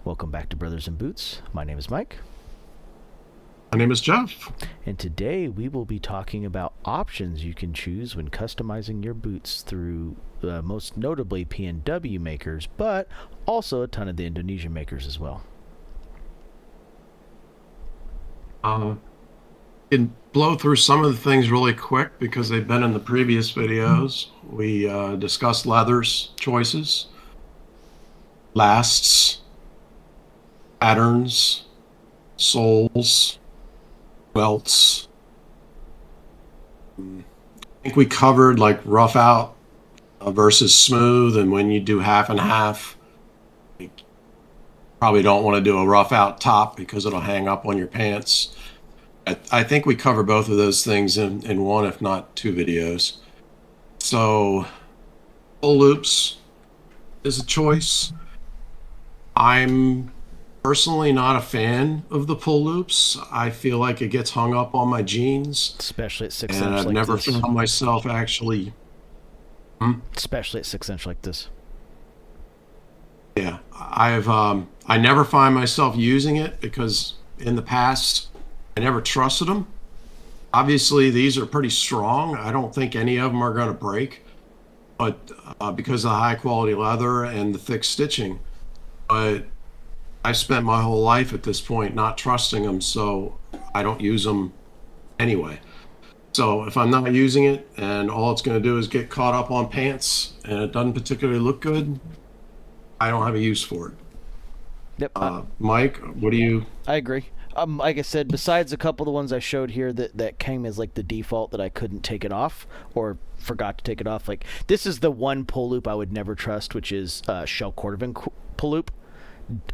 Welcome back to Brothers in Boots. My name is Mike. My name is Jeff. And today we will be talking about options you can choose when customizing your boots through most notably P&W makers, but also a ton of the Indonesian makers as well. Uh, can blow through some of the things really quick because they've been in the previous videos. We discussed leathers choices, lasts, patterns, soles, welts. I think we covered like rough out versus smooth, and when you do half and half, you probably don't want to do a rough out top because it'll hang up on your pants. I think we cover both of those things in one, if not two videos. So full loops is a choice. I'm personally not a fan of the pull loops. I feel like it gets hung up on my jeans, Especially at 6 and inch I've like never this. found myself actually. Especially at 6 inch like this. Yeah, I never find myself using it because in the past I never trusted them. Obviously, these are pretty strong. I don't think any of them are going to break, but because of the high quality leather and the thick stitching. But I spent my whole life at this point not trusting them, so I don't use them anyway. So if I'm not using it and all it's going to do is get caught up on pants and it doesn't particularly look good, I don't have a use for it. Yep, Mike, what do you? I agree. Like I said, besides a couple of the ones I showed here that came as like the default that I couldn't take it off or forgot to take it off. Like this is the one pull loop I would never trust, which is shell cordovan pull loop.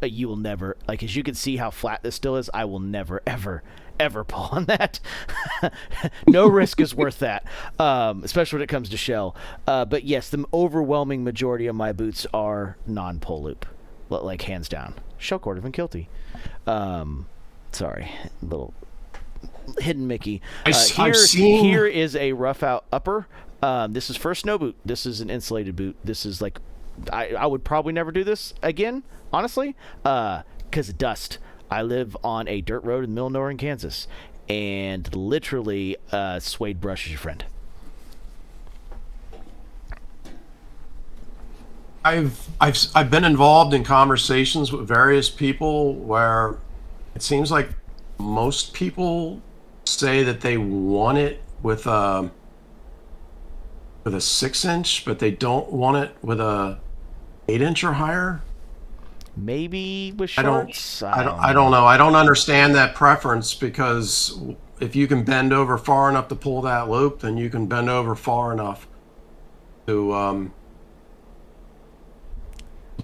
You will never, like, as you can see how flat this still is, I will never ever pull on that. No risk is worth that, especially when it comes to shell. But yes, the overwhelming majority of my boots are non-pull loop, like hands down. Shell cordovan kilty. Sorry, little hidden Mickey. I've seen. Here is a rough out upper. This is for a snow boot. This is an insulated boot. This is like, I would probably never do this again, honestly, because of dust. I live on a dirt road in the middle of nowhere in Kansas, and literally, suede brush is your friend. I've been involved in conversations with various people where it seems like most people say that they want it with a 6 inch, but they don't want it with a 8 inch or higher. Maybe with I don't shorts. I don't know. I don't understand that preference because if you can bend over far enough to pull that loop, then you can bend over far enough to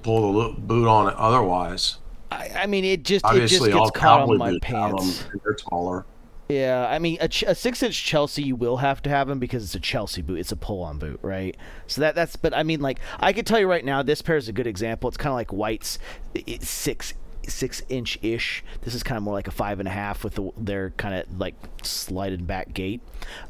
pull the boot on it. Otherwise, I mean, it just obviously, all gets caught on cowboy my boots have them, pants. and they're taller. Yeah, I mean, a 6 inch Chelsea you will have to have them because it's a Chelsea boot. It's a pull-on boot, right? So that's. But I mean, like I could tell you right now, this pair is a good example. It's kind of like White's, it's 6 inch ish. This is kind of more like a 5.5 with their kind of like slided back gait.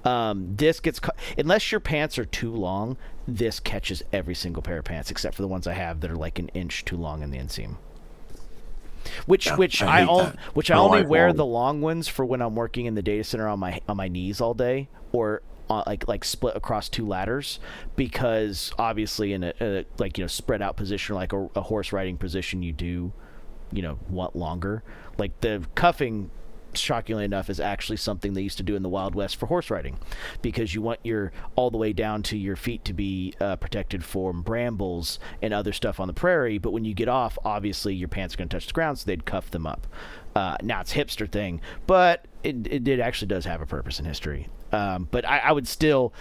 This gets unless your pants are too long. This catches every single pair of pants except for the ones I have that are like an inch too long in the inseam. Which Yeah, which I I hate that. which I My only life wear long. the long ones for when I'm working in the data center on my knees all day or like split across two ladders because obviously in a like spread out position like a horse riding position you do want longer. Like the cuffing, shockingly enough, is actually something they used to do in the Wild West for horse riding, because you want your all the way down to your feet to be protected from brambles and other stuff on the prairie. But when you get off, obviously your pants are going to touch the ground, so they'd cuff them up. Now it's a hipster thing, but it actually does have a purpose in history. But I would still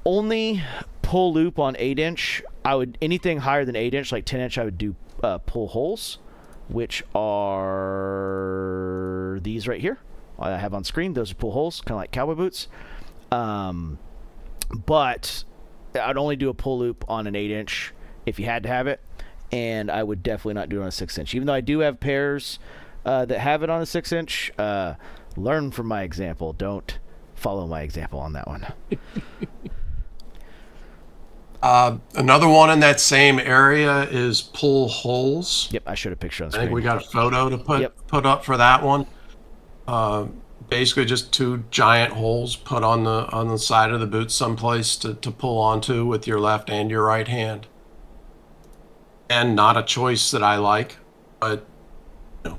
only pull loop on 8 inch. I would anything higher than 8 inch, like 10 inch, I would do pull holes, which are these right here. I have on screen. Those are pull holes, kind of like cowboy boots. But I'd only do a pull loop on an 8 inch if you had to have it, and I would definitely not do it on a 6 inch. Even though I do have pairs that have it on a 6 inch, learn from my example. Don't follow my example on that one. Another one in that same area is pull holes. Yep, I showed a picture on I think we screen. got a photo to Yep. put up for that one. Uh, Basically, just two giant holes put on the side of the boot someplace to pull onto with your left and your right hand. And not a choice that I like, but you know,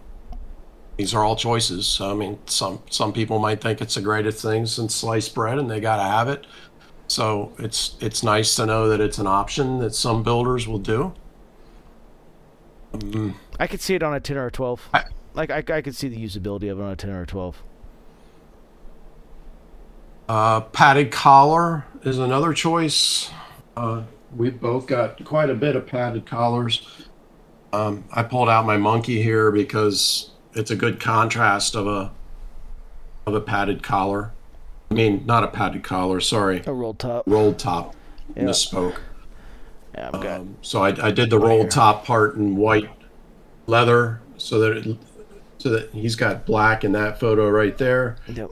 these are all choices. So, I mean, some people might think it's the greatest thing since sliced bread, and they got to have it. So it's nice to know that it's an option that some builders will do. I could see it on a 10 or a 12. I, Like I could see the usability of it on a 10 or a 12. Padded collar is another choice. We've both got quite a bit of padded collars. I pulled out my monkey here because it's a good contrast of a padded collar. I mean, not a padded collar. Sorry, A rolled top. rolled top. Yeah. Misspoke. Yeah, I'm good. So I did the rolled top part in white leather, so that he's got black in that photo right there. Yep.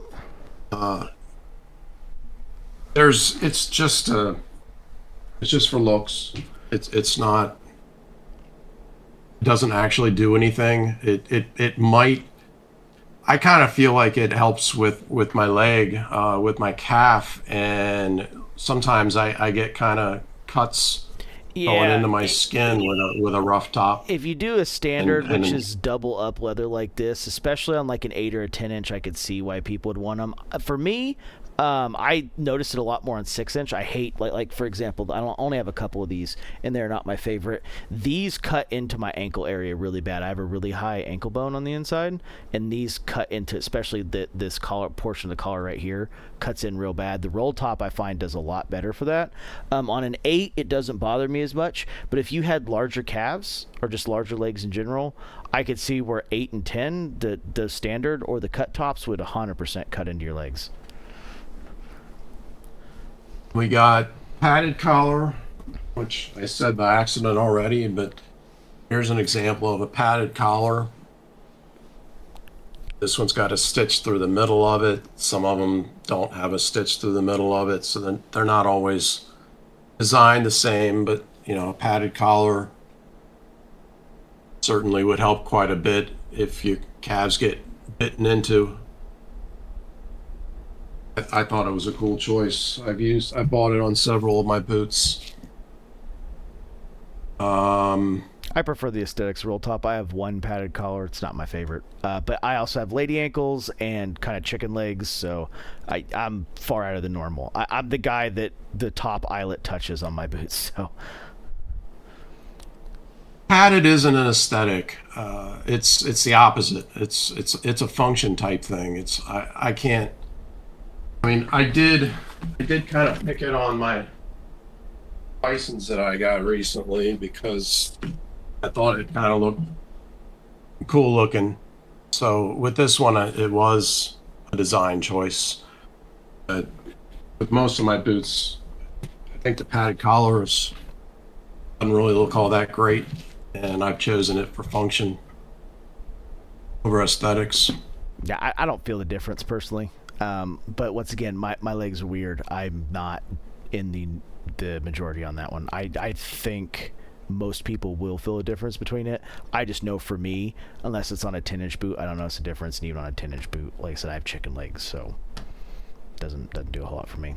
It's just for looks. It's not, it doesn't actually do anything. It might, I kind of feel like it helps with my leg, with my calf, and sometimes I get kind of cuts going into my skin with a rough top. If you do a standard, And which is double up leather like this, especially on like an 8 or a 10 inch, I could see why people would want them. For me, I noticed it a lot more on 6 inch. I hate like for example, I don't only have a couple of these, and they're not my favorite. These cut into my ankle area really bad. I have a really high ankle bone on the inside, and these cut into, especially this collar portion of the collar right here, cuts in real bad. The roll top I find does a lot better for that. On an 8, it doesn't bother me as much, but if you had larger calves or just larger legs in general, I could see where 8 and 10, the standard or the cut tops would 100% cut into your legs. We got padded collar, which I said by accident already, but here's an example of a padded collar. This one's got a stitch through the middle of it. Some of them don't have a stitch through the middle of it, so then they're not always designed the same, but you know, a padded collar certainly would help quite a bit if your calves get bitten into. I thought it was a cool choice. I bought it on several of my boots. I prefer the aesthetics roll top. I have one padded collar. It's not my favorite. But I also have lady ankles and kind of chicken legs, so I'm far out of the normal. I'm the guy that the top eyelet touches on my boots, so. Padded isn't an aesthetic. It's the opposite. It's a function type thing. I can't. I mean, I did kind of pick it on my Bisons that I got recently because I thought it kind of looked cool looking. So with this one, it was a design choice. But with most of my boots, I think the padded collars doesn't really look all that great, and I've chosen it for function over aesthetics. Yeah, I don't feel the difference personally. But once again, my legs are weird. I'm not in the majority on that one. I think most people will feel a difference between it. I just know for me, unless it's on a 10-inch boot, I don't notice a difference. And even on a 10-inch boot, like I said, I have chicken legs, so doesn't do a whole lot for me.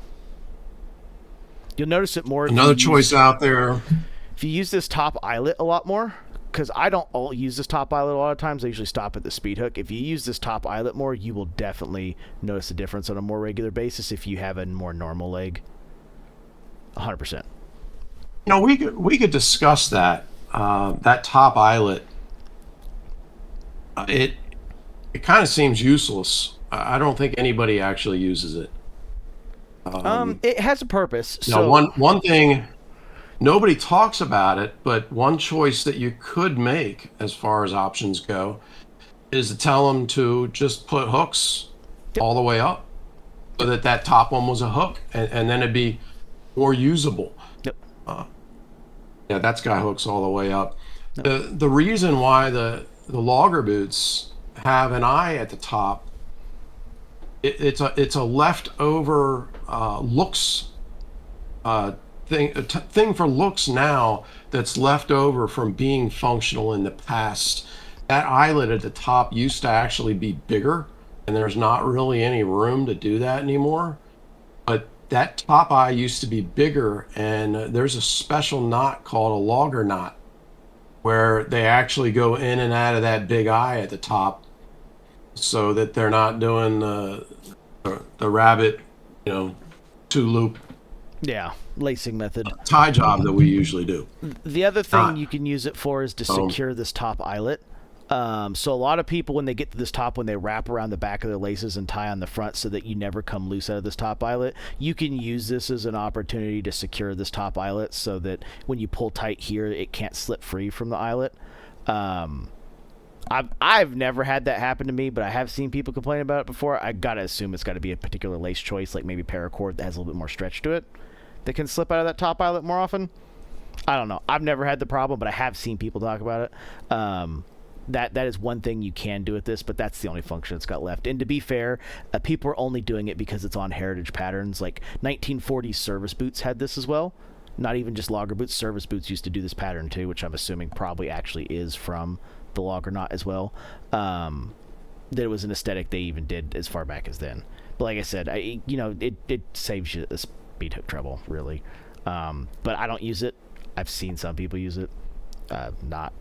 You'll notice it more. Another choice out there. If you use this top eyelet a lot more, because I don't use this top eyelet a lot of times. I usually stop at the speed hook. If you use this top eyelet more, you will definitely notice a difference on a more regular basis if you have a more normal leg. 100%. You know, we could discuss that. That top eyelet. It kind of seems useless. I don't think anybody actually uses it. It has a purpose. Now, one thing, nobody talks about it, but one choice that you could make as far as options go is to tell them to just put hooks all the way up, so that top one was a hook, and then it'd be more usable. Yep. Yeah, that's got hooks all the way up. The reason why the logger boots have an eye at the top, it's a leftover looks thing for looks now that's left over from being functional in the past. That eyelet at the top used to actually be bigger, and there's not really any room to do that anymore. But that top eye used to be bigger, and there's a special knot called a logger knot where they actually go in and out of that big eye at the top so that they're not doing the rabbit, two loop Yeah, lacing method. tie job that we usually do. The other thing Not, you can use it for is to secure this top eyelet. So a lot of people, when they get to this top, when they wrap around the back of their laces and tie on the front so that you never come loose out of this top eyelet, you can use this as an opportunity to secure this top eyelet so that when you pull tight here, it can't slip free from the eyelet. I've never had that happen to me, but I have seen people complain about it before. I gotta assume it's got to be a particular lace choice, like maybe paracord that has a little bit more stretch to it, that can slip out of that top eyelet more often. I don't know. I've never had the problem, but I have seen people talk about it. That is one thing you can do with this, but that's the only function it's got left. And to be fair, people are only doing it because it's on heritage patterns. Like 1940s service boots had this as well. Not even just logger boots. Service boots used to do this pattern too, which I'm assuming probably actually is from the logger knot as well. That it was an aesthetic they even did as far back as then. But like I said, it saves you a speed hook trouble, really. But I don't use it. I've seen some people use it. Not.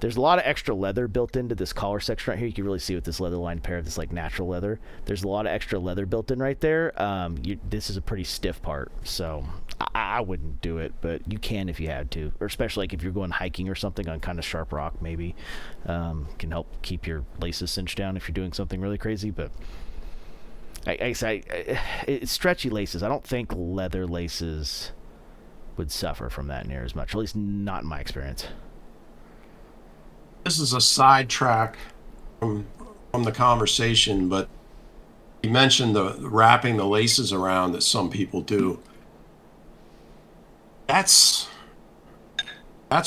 There's a lot of extra leather built into this collar section right here. You can really see with this leather lined pair of this like natural leather. There's a lot of extra leather built in right there. This is a pretty stiff part, so I wouldn't do it, but you can if you had to, or especially like if you're going hiking or something on kind of sharp rock, maybe can help keep your laces cinched down if you're doing something really crazy. But it's stretchy laces. I don't think leather laces would suffer from that near as much, at least not in my experience. This is a sidetrack from the conversation, but you mentioned the wrapping the laces around that some people do. That's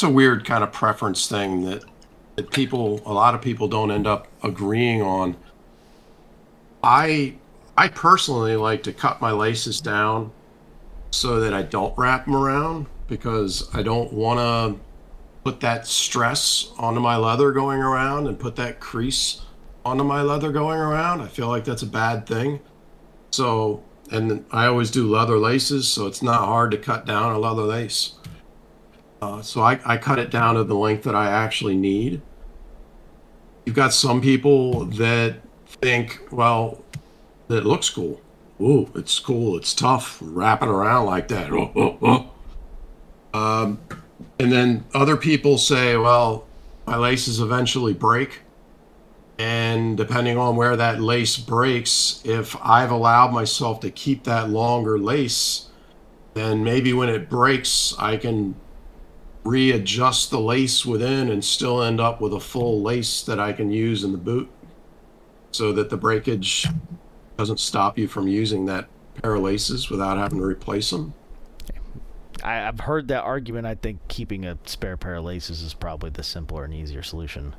a weird kind of preference thing that a lot of people don't end up agreeing on. I personally like to cut my laces down so that I don't wrap them around, because I don't want to put that stress onto my leather going around and put that crease onto my leather going around. I feel like that's a bad thing. So, and I always do leather laces, so it's not hard to cut down a leather lace. So I cut it down to the length that I actually need. You've got some people that think, well, it looks cool. Ooh, it's cool. It's tough. Wrap it around like that. And then other people say, well, my laces eventually break. And depending on where that lace breaks, if I've allowed myself to keep that longer lace, then maybe when it breaks, I can readjust the lace within and still end up with a full lace that I can use in the boot, so that the breakage doesn't stop you from using that pair of laces without having to replace them. I've heard that argument. I think keeping a spare pair of laces is probably the simpler and easier solution.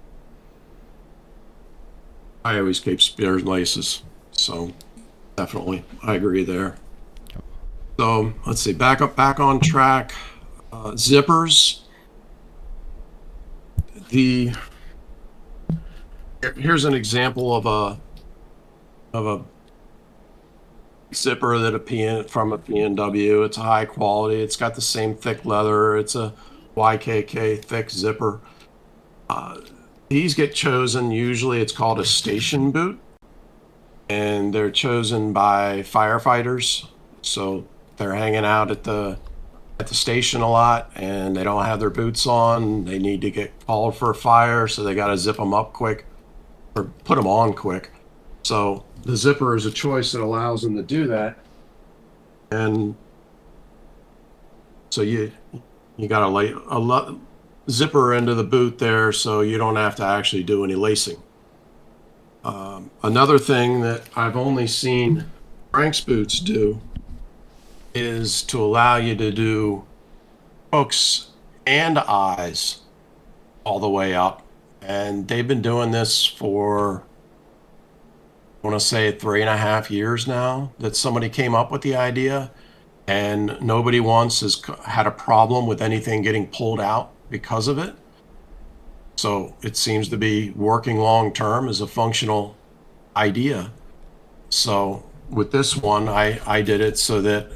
I always keep spare laces, so definitely I agree there. So let's see, back on track. Zippers. Here's an example of a zipper that from a PNW. It's a high quality. It's got the same thick leather. It's a YKK thick zipper. These get chosen, usually it's called a station boot, and they're chosen by firefighters. So they're hanging out at the station a lot, and they don't have their boots on. They need to get called for a fire, so they got to zip them up quick or put them on quick. So the zipper is a choice that allows them to do that. And so you got to lay a zipper into the boot there, so you don't have to actually do any lacing. Another thing that I've only seen Frank's boots do is to allow you to do hooks and eyes all the way up. And they've been doing this for, I want to say 3.5 years now that somebody came up with the idea. and nobody once has had a problem with anything getting pulled out because of it. So it seems to be working long term as a functional idea. So with this one, I did it so that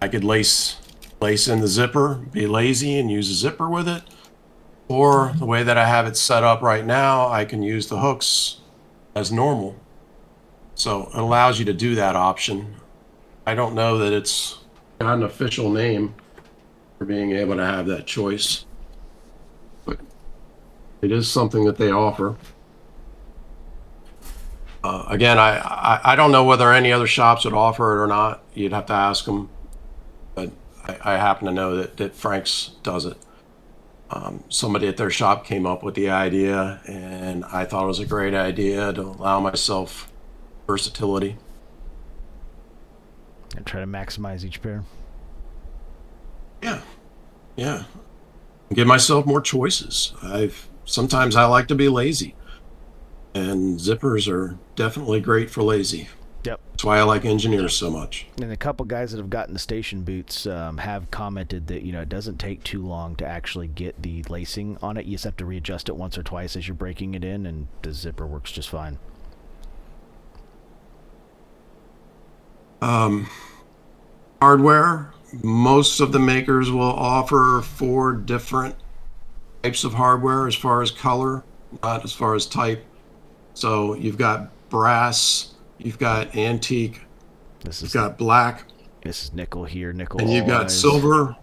I could lace in the zipper, be lazy and use a zipper with it. Or the way that I have it set up right now, I can use the hooks as normal. So it allows you to do that option. I don't know that it's got an official name for being able to have that choice, but it is something that they offer. Again, I don't know whether any other shops would offer it or not. You'd have to ask them, but I happen to know that Frank's does it. Somebody at their shop came up with the idea, and I thought it was a great idea to allow myself versatility. And try to maximize each pair. Yeah, yeah. Give myself more choices. Sometimes I like to be lazy, and zippers are definitely great for lazy. Yep. That's why I like engineers so much. And a couple guys that have gotten the station boots have commented that it doesn't take too long to actually get the lacing on it. You just have to readjust it once or twice as you're breaking it in, and the zipper works just fine. Hardware. Most of the makers will offer 4 different types of hardware as far as color, not as far as type. So you've got brass, you've got antique, you've got black. This is nickel here, nickel. And you've got silver.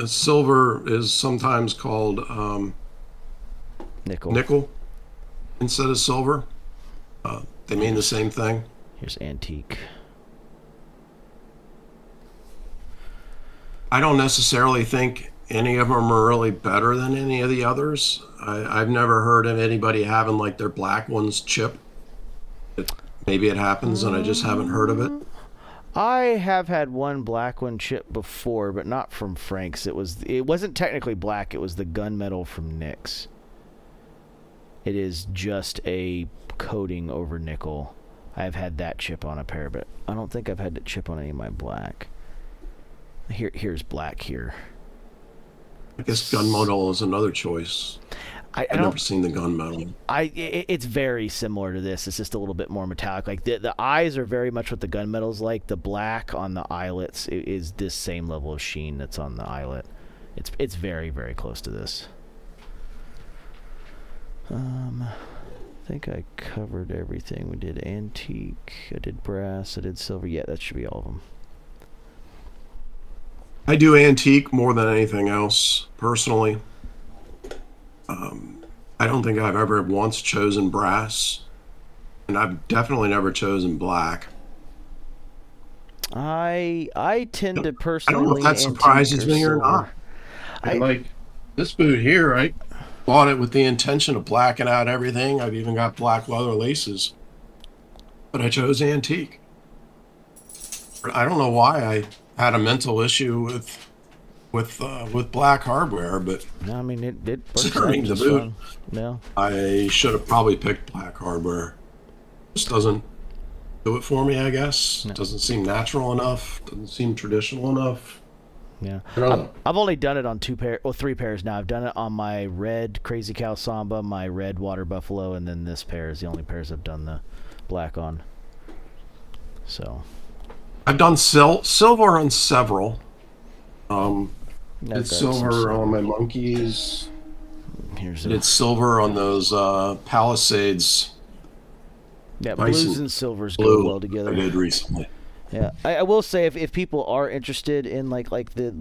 Silver is sometimes called nickel instead of silver. They mean the same thing. Here's antique. I don't necessarily think any of them are really better than any of the others. I've never heard of anybody having like their black ones chip. Maybe it happens and I just haven't heard of it. I have had one black one chip before, but not from Frank's. It wasn't technically black. It was the gunmetal from Nick's. It is just a coating over nickel. I've had that chip on a pair, but I don't think I've had it chip on any of my black. Here's black here. I guess gunmetal is another choice. I've never seen the gunmetal. It's very similar to this. It's just a little bit more metallic. Like the eyes are very much what the gunmetal's like. The black on the eyelets is this same level of sheen that's on the eyelet. It's very, very close to this. I think I covered everything. We did antique. I did brass. I did silver. Yeah, that should be all of them. I do antique more than anything else, personally. I don't think I've ever once chosen brass, and I've definitely never chosen black. I tend to personally. I don't know if that surprises me or not. Like this boot here, I bought it with the intention of blacking out everything. I've even got black leather laces, but I chose antique. I don't know why I had a mental issue with black hardware, but I mean it considering the boot, yeah. I should have probably picked black hardware. Just doesn't do it for me, I guess. No. Doesn't seem natural enough. Doesn't seem traditional enough. Yeah, I don't know. I've only done it on 3 pairs now. I've done it on my red Crazy Cow Samba, my red Water Buffalo, and then this pair is the only pairs I've done the black on. So I've done silver on several. It's silver on my monkeys. It's silver on those Palisades. Yeah, blues and silvers go well together. I did recently. Yeah, I will say if people are interested in like the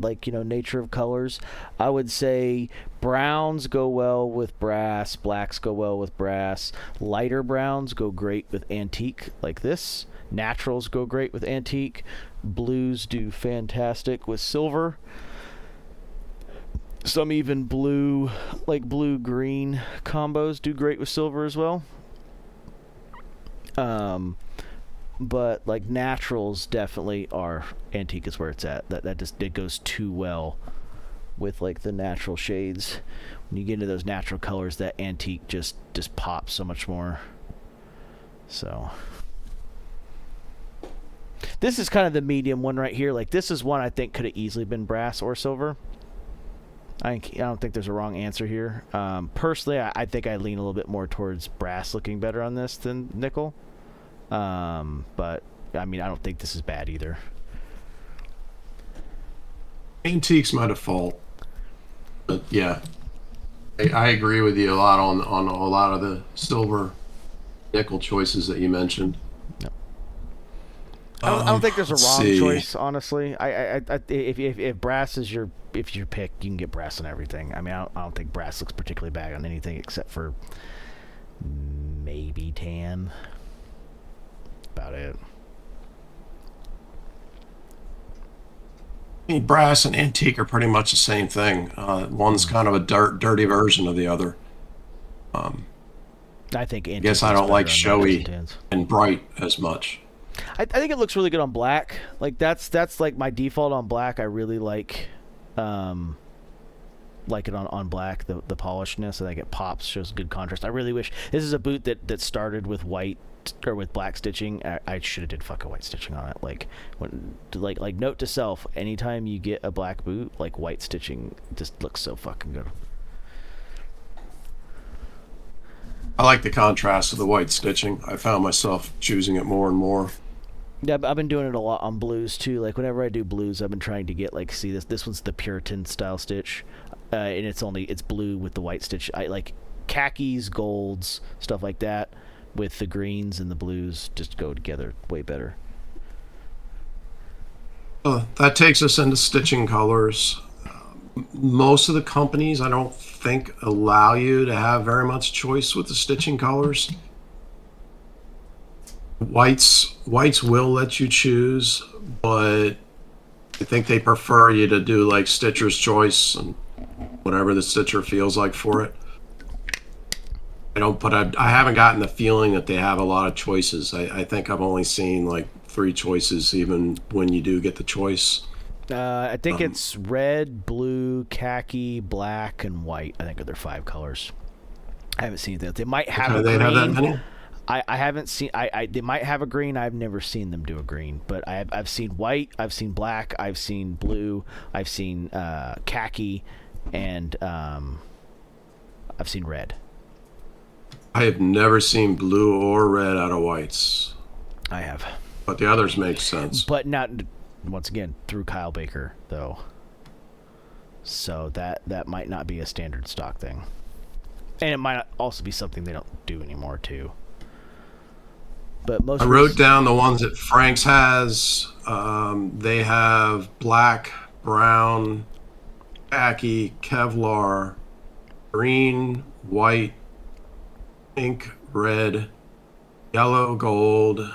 nature of colors, I would say browns go well with brass, blacks go well with brass, lighter browns go great with antique like this, naturals go great with antique, blues do fantastic with silver. Some even blue, like blue-green combos do great with silver as well. But like naturals definitely are antique is where it's at. It goes too well with like the natural shades. When you get into those natural colors, that antique just pops so much more. So This is kind of the medium one right here. Like, this is one I think could have easily been brass or silver. I don't think there's a wrong answer here. Personally, I think I lean a little bit more towards brass looking better on this than nickel. But, I mean, I don't think this is bad either. Antique's my default. But, yeah. I agree with you a lot on a lot of the silver nickel choices that you mentioned. I don't think there's a wrong see. choice, honestly. If brass is your pick, you can get brass on everything. I mean, I don't think brass looks particularly bad on anything except for maybe tan. About it. I mean, brass and antique are pretty much the same thing. One's kind of a dirty version of the other. I think antique. Guess I looks don't like better on showy brass and tans. and bright as much. I think it looks really good on black. Like that's like my default on black. I really like it on black, the polishedness. I think it pops, shows good contrast. I really wish this is a boot that started with white or with black stitching. I should have did fucking white stitching on it. Like note to self: anytime you get a black boot, like white stitching just looks so fucking good. I like the contrast of the white stitching. I found myself choosing it more and more. Yeah, I've been doing it a lot on blues too. Like whenever I do blues, I've been trying to get see this one's the Puritan style stitch, and it's blue with the white stitch. I like khakis, golds, stuff like that, with the greens and the blues just go together way better. That takes us into stitching colors. Most of the companies, I don't think, allow you to have very much choice with the stitching colors. Whites will let you choose, but I think they prefer you to do like stitcher's choice and whatever the stitcher feels like for it. I haven't gotten the feeling that they have a lot of choices. I think I've only seen like 3 choices, even when you do get the choice. I think it's red, blue, khaki, black, and white. I think are their 5 colors. I haven't seen that. They might have a green. Have that many? I haven't seen. They might have a green. I've never seen them do a green, but I've seen white. I've seen black. I've seen blue. I've seen khaki, and I've seen red. I have never seen blue or red out of whites. I have, but the others make sense. But not once again through Kyle Baker though. So that might not be a standard stock thing, and it might also be something they don't do anymore too. But I wrote down the ones that Frank's has. They have black, brown, khaki, Kevlar, green, white, pink, red, yellow, gold,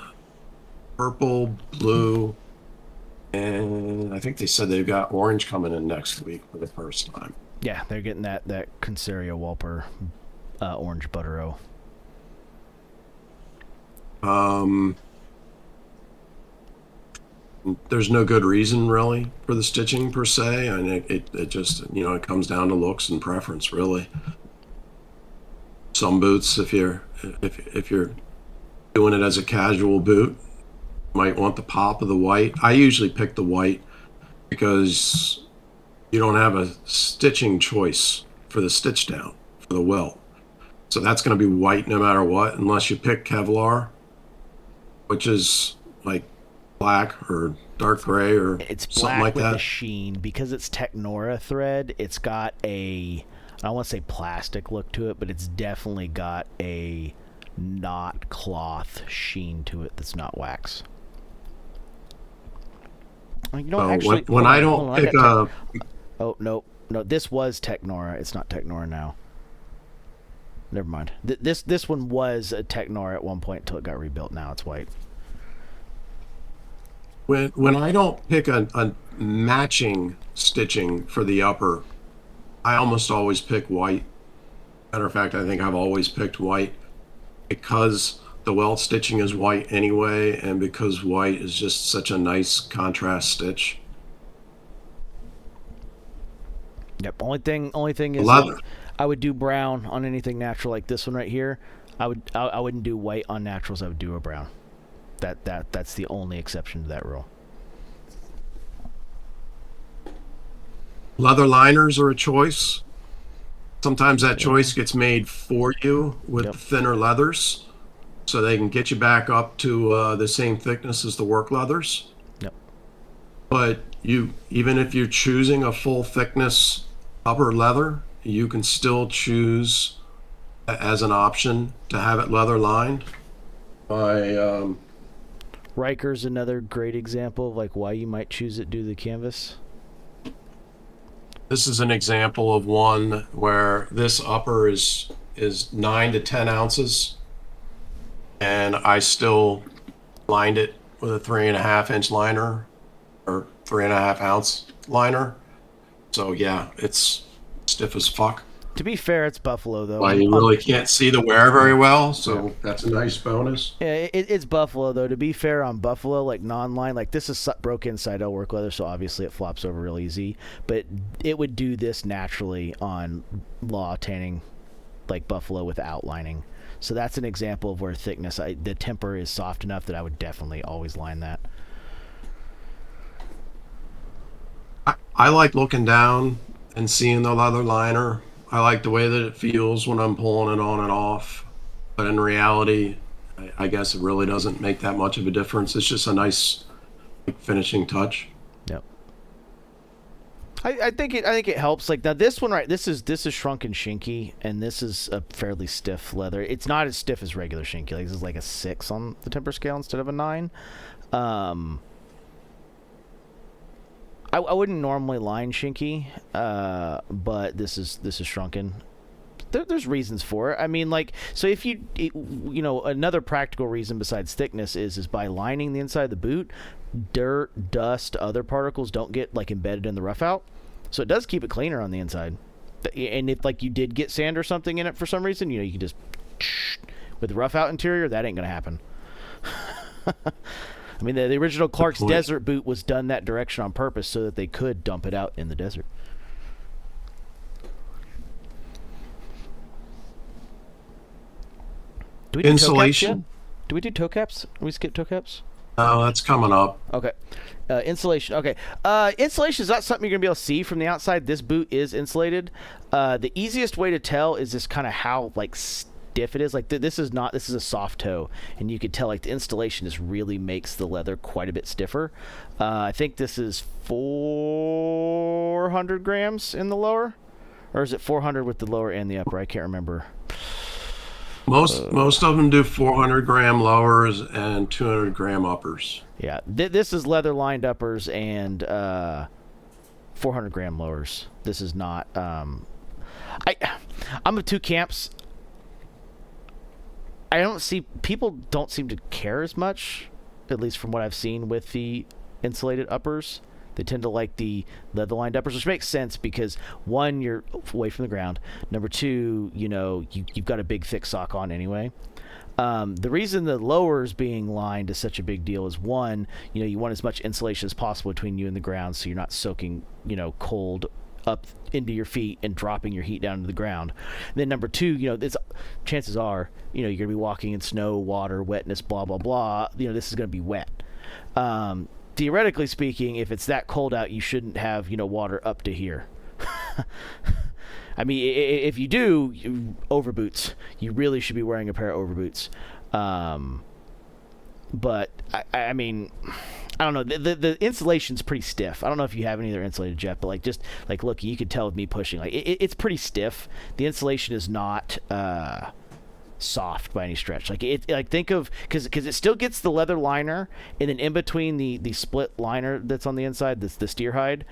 purple, blue, and I think they said they've got orange coming in next week for the first time. Yeah, they're getting that Consaria Walper orange buttero. There's no good reason really for the stitching per se, and it just it comes down to looks and preference really. Some boots, if you're doing it as a casual boot, might want the pop of the white. I usually pick the white because you don't have a stitching choice for the stitch down for the welt, so that's going to be white no matter what, unless you pick Kevlar, which is like black or dark gray or it's something black like with that. A sheen because it's Technora thread. It's got I don't want to say plastic look to it, but it's definitely got a not cloth sheen to it that's not wax. Actually, when I don't pick a... Oh, no, this was Technora. It's not Technora now. Never mind. This one was a Technora at one point until it got rebuilt. Now it's white. When I don't pick a matching stitching for the upper, I almost always pick white. Matter of fact, I think I've always picked white because the welt stitching is white anyway, and because white is just such a nice contrast stitch. Yep. Only thing is I would do brown on anything natural like this one right here. I wouldn't do white on naturals. I would do a brown. That's the only exception to that rule. Leather liners are a choice. Sometimes that choice gets made for you with the thinner leathers, so they can get you back up to the same thickness as the work leathers. Yep. But even if you're choosing a full thickness upper leather, you can still choose as an option to have it leather lined. Riker's another great example of like why you might choose it due to the canvas. This is an example of one where this upper is 9 to 10 ounces, and I still lined it with a 3.5-inch liner or 3.5-ounce liner. So yeah, it's stiff as fuck. To be fair, it's buffalo though. Well, you really can't see the wear very well, so that's a nice bonus. Yeah, it's buffalo though. To be fair, on buffalo, like non-line, like this is broken Seidel work leather, so obviously it flops over real easy. But it would do this naturally on law tanning, like buffalo without lining. So that's an example of where thickness, the temper is soft enough that I would definitely always line that. I like looking down and seeing the leather liner. I like the way that it feels when I'm pulling it on and off. But in reality, I guess it really doesn't make that much of a difference. It's just a nice finishing touch. Yep. I think it helps. Like now, this one, right? This is shrunken shinky, and this is a fairly stiff leather. It's not as stiff as regular shinky. Like this is like a 6 on the temper scale instead of a 9. I wouldn't normally line shinky, but this is shrunken. There's reasons for it. I mean, like, so if you know, another practical reason besides thickness is by lining the inside of the boot, dirt, dust, other particles don't get like embedded in the rough out, so it does keep it cleaner on the inside. And if like you did get sand or something in it for some reason, you know, you can just with the rough out interior, that ain't gonna happen. I mean, the original Clark's desert boot was done that direction on purpose so that they could dump it out in the desert. Do we do insulation? Toe caps yet? Do we do toe caps? Did we skip toe caps? Oh, that's coming up. Okay. Insulation. Okay. Insulation is not something you're going to be able to see from the outside. This boot is insulated. The easiest way to tell is just kind of how, like, stiff it is. Like this is a soft toe, and you could tell like the installation just really makes the leather quite a bit stiffer. I think this is 400 grams in the lower, or is it 400 with the lower and the upper? I can't remember. Most of them do 400-gram lowers and 200-gram uppers. Yeah, this is leather lined uppers and 400-gram lowers. This is not. I'm of two camps. People don't seem to care as much, at least from what I've seen with the insulated uppers. They tend to like the leather lined uppers, which makes sense because one, you're away from the ground. Number two, you know, you've got a big thick sock on anyway. The reason the lowers being lined is such a big deal is one, you know, you want as much insulation as possible between you and the ground, so you're not soaking, you know, cold up into your feet and dropping your heat down to the ground. And then number two, you know, chances are, you know, you're gonna be walking in snow, water, wetness, blah blah blah. You know, this is gonna be wet. Theoretically speaking, if it's that cold out, you shouldn't have, you know, water up to here. I mean, if you do, overboots. You really should be wearing a pair of overboots. But I mean, I don't know. The insulation's pretty stiff. I don't know if you have any other insulated, Jeff, but like just like look, you can tell with me pushing. Like it's pretty stiff. The insulation is not soft by any stretch. Like think of because it still gets the leather liner, and then in between the split liner that's on the inside, that's the steer hide.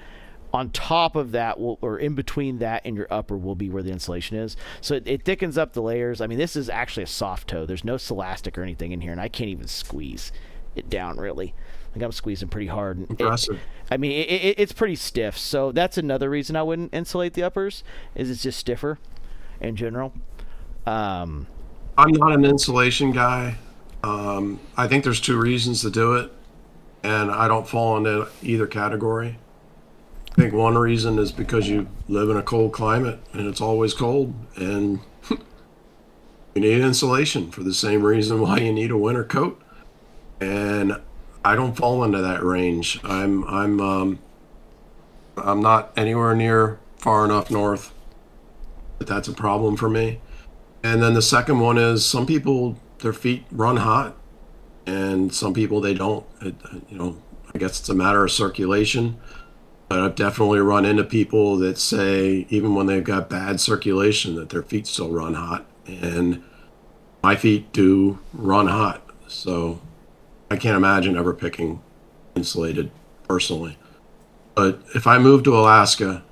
On top of that, or in between that and your upper, will be where the insulation is. So it thickens up the layers. I mean, this is actually a soft toe. There's no Celastic or anything in here, and I can't even squeeze it down, really. Like I'm squeezing pretty hard. Impressive. It's pretty stiff. So that's another reason I wouldn't insulate the uppers, is it's just stiffer in general. I'm not an insulation guy. I think there's two reasons to do it, and I don't fall into either category. I think one reason is because you live in a cold climate and it's always cold, and you need insulation for the same reason why you need a winter coat. and I don't fall into that range. I'm not anywhere near far enough north that that's a problem for me. And then the second one is some people their feet run hot, and some people they don't. I guess it's a matter of circulation. But I've definitely run into people that say even when they've got bad circulation that their feet still run hot, and my feet do run hot. So I can't imagine ever picking insulated personally. But if I moved to Alaska,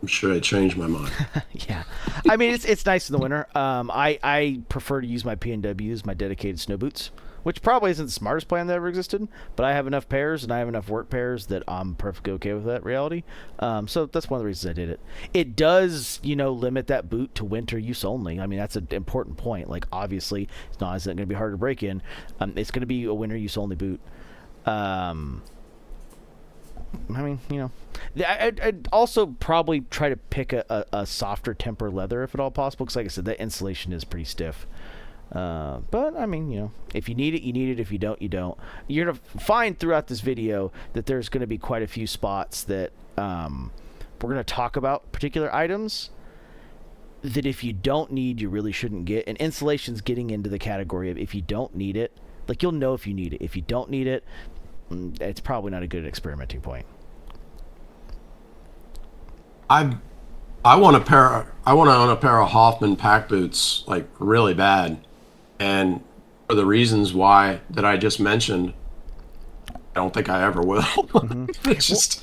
I'm sure I'd change my mind. Yeah, I mean it's nice in the winter. I prefer to use my PNWs, my dedicated snow boots, which probably isn't the smartest plan that ever existed. But I have enough pairs and I have enough work pairs that I'm perfectly okay with that reality. So that's one of the reasons I did it. It does, limit that boot to winter use only. I mean that's an important point. Like obviously it's not going to be hard to break in. It's going to be a winter use only boot. I mean, I'd also probably try to pick a softer temper leather if at all possible, because like I said, that insulation is pretty stiff. But I mean, if you need it, you need it. If you don't, you don't. You're gonna find throughout this video that there's gonna be quite a few spots that we're gonna talk about particular items that if you don't need, you really shouldn't get. And insulation's getting into the category of if you don't need it, like you'll know if you need it. If you don't need it, it's probably not a good experimenting point. I want I want to own a pair of Hoffman pack boots like really bad, and for the reasons why that I just mentioned, I don't think I ever will. It's just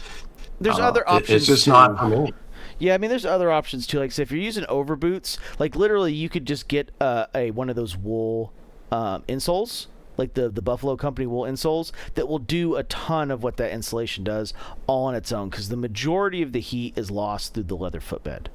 There's other options. It's just too. not for me. Yeah, I mean, there's other options too. Like, say, if you're using over boots, like literally, you could just get a one of those wool insoles, like the Buffalo Company wool insoles, that will do a ton of what that insulation does all on its own, because the majority of the heat is lost through the leather footbed.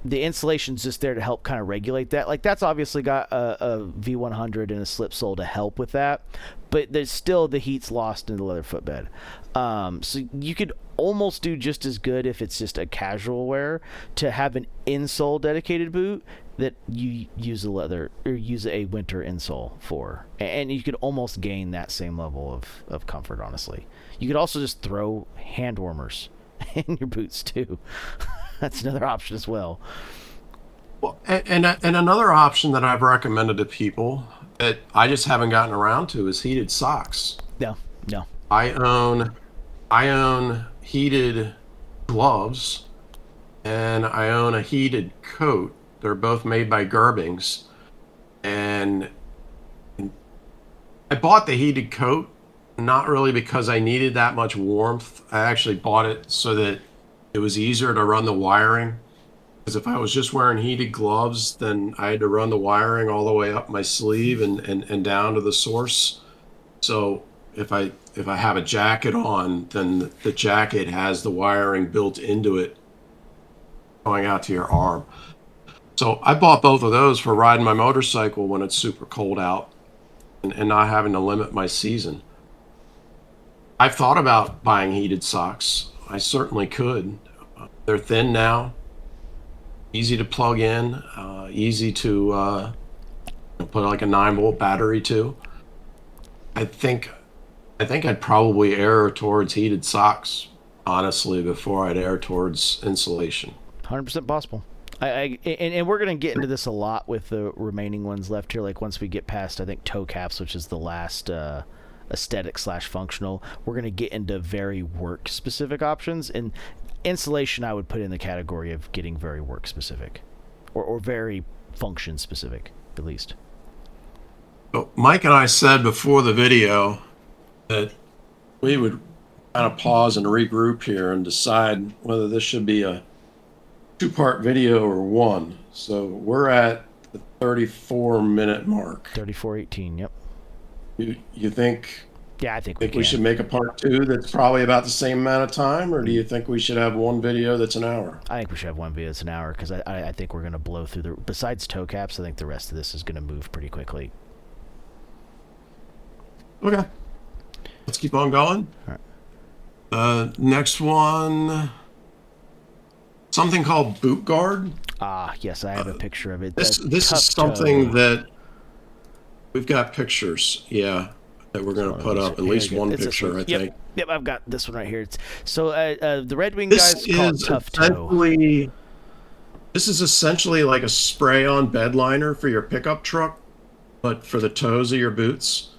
The insulation's just there to help kind of regulate that. Like that's obviously got a V100 and a slip sole to help with that, but there's still the heat's lost in the leather footbed. So you could almost do just as good if it's just a casual wear to have an insole dedicated boot that you use a leather or use a winter insole for, and you could almost gain that same level of comfort. Honestly, you could also just throw hand warmers in your boots too. That's another option as well. Well, and another option that I've recommended to people that I just haven't gotten around to is heated socks. No, no. I own heated gloves, and I own a heated coat. They're both made by Gerbings, and I bought the heated coat not really because I needed that much warmth. I actually bought it so that it was easier to run the wiring. Because if I was just wearing heated gloves, then I had to run the wiring all the way up my sleeve and down to the source. So if I have a jacket on, then the jacket has the wiring built into it going out to your arm. So I bought both of those for riding my motorcycle when it's super cold out and not having to limit my season. I've thought about buying heated socks. I certainly could. They're thin now, easy to plug in, easy to put like a 9-volt battery to. I think I'd probably err towards heated socks, honestly, before I'd err towards insulation. 100% possible. And we're going to get into this a lot with the remaining ones left here. Like once we get past, I think, toe caps, which is the last aesthetic / functional, we're going to get into very work specific options. And insulation I would put in the category of getting very work specific or very function specific, at least. Well, Mike and I said before the video that we would kind of pause and regroup here and decide whether this should be a 2-part video or one. So we're at the 34-minute mark. 34:18, yep. You think? Yeah, I think we should make a part 2 that's probably about the same amount of time, or do you think we should have one video that's an hour? I think we should have one video that's an hour, because I think we're going to blow through besides toe caps, I think the rest of this is going to move pretty quickly. Okay. Let's keep on going. All right. Next one, something called boot guard. Ah, yes, I have a picture of it. This is Tough something toe. that We've got pictures, yeah, that we're going to put up. At least one picture, I think. Yep, I've got this one right here. So the Red Wing This guys call it is Tough Toe. essentially this is essentially like a spray-on bed liner for your pickup truck, but for the toes of your boots.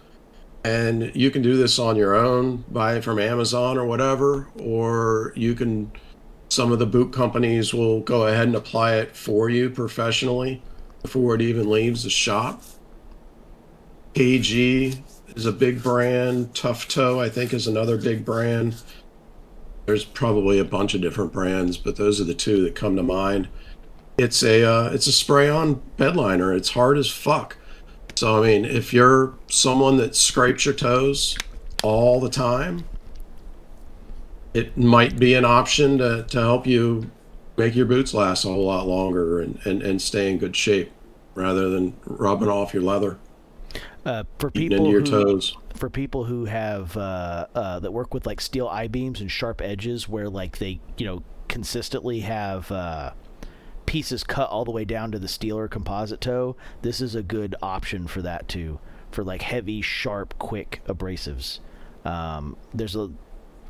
And you can do this on your own, buy it from Amazon or whatever, or you can, some of the boot companies will go ahead and apply it for you professionally before it even leaves the shop. KG is a big brand. Tough Toe, I think, is another big brand. There's probably a bunch of different brands, but those are the two that come to mind. It's a spray-on bed liner. It's hard as fuck. So I mean, if you're someone that scrapes your toes all the time, it might be an option to help you make your boots last a whole lot longer and stay in good shape rather than rubbing off your leather. For Eating people into your who, toes. for people who have that work with like steel I-beams and sharp edges, where like they consistently have pieces cut all the way down to the steel or composite toe, this is a good option for that too, for like heavy, sharp, quick abrasives. There's a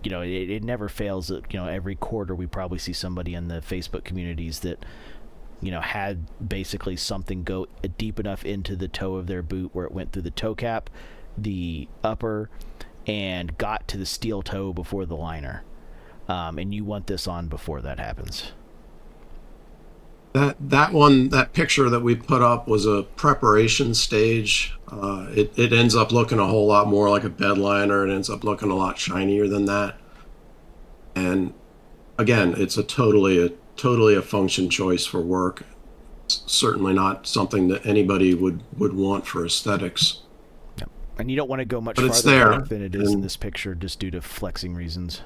it never fails that every quarter we probably see somebody in the Facebook communities that had basically something go deep enough into the toe of their boot where it went through the toe cap, the upper, and got to the steel toe before the liner. And you want this on before that happens. That picture that we put up was a preparation stage. It ends up looking a whole lot more like a bed liner. It ends up looking a lot shinier than that. And again, it's a totally a function choice for work. It's certainly not something that anybody would want for aesthetics. Yep. And you don't want to go much But it's farther there. back than it is in this picture, just due to flexing reasons.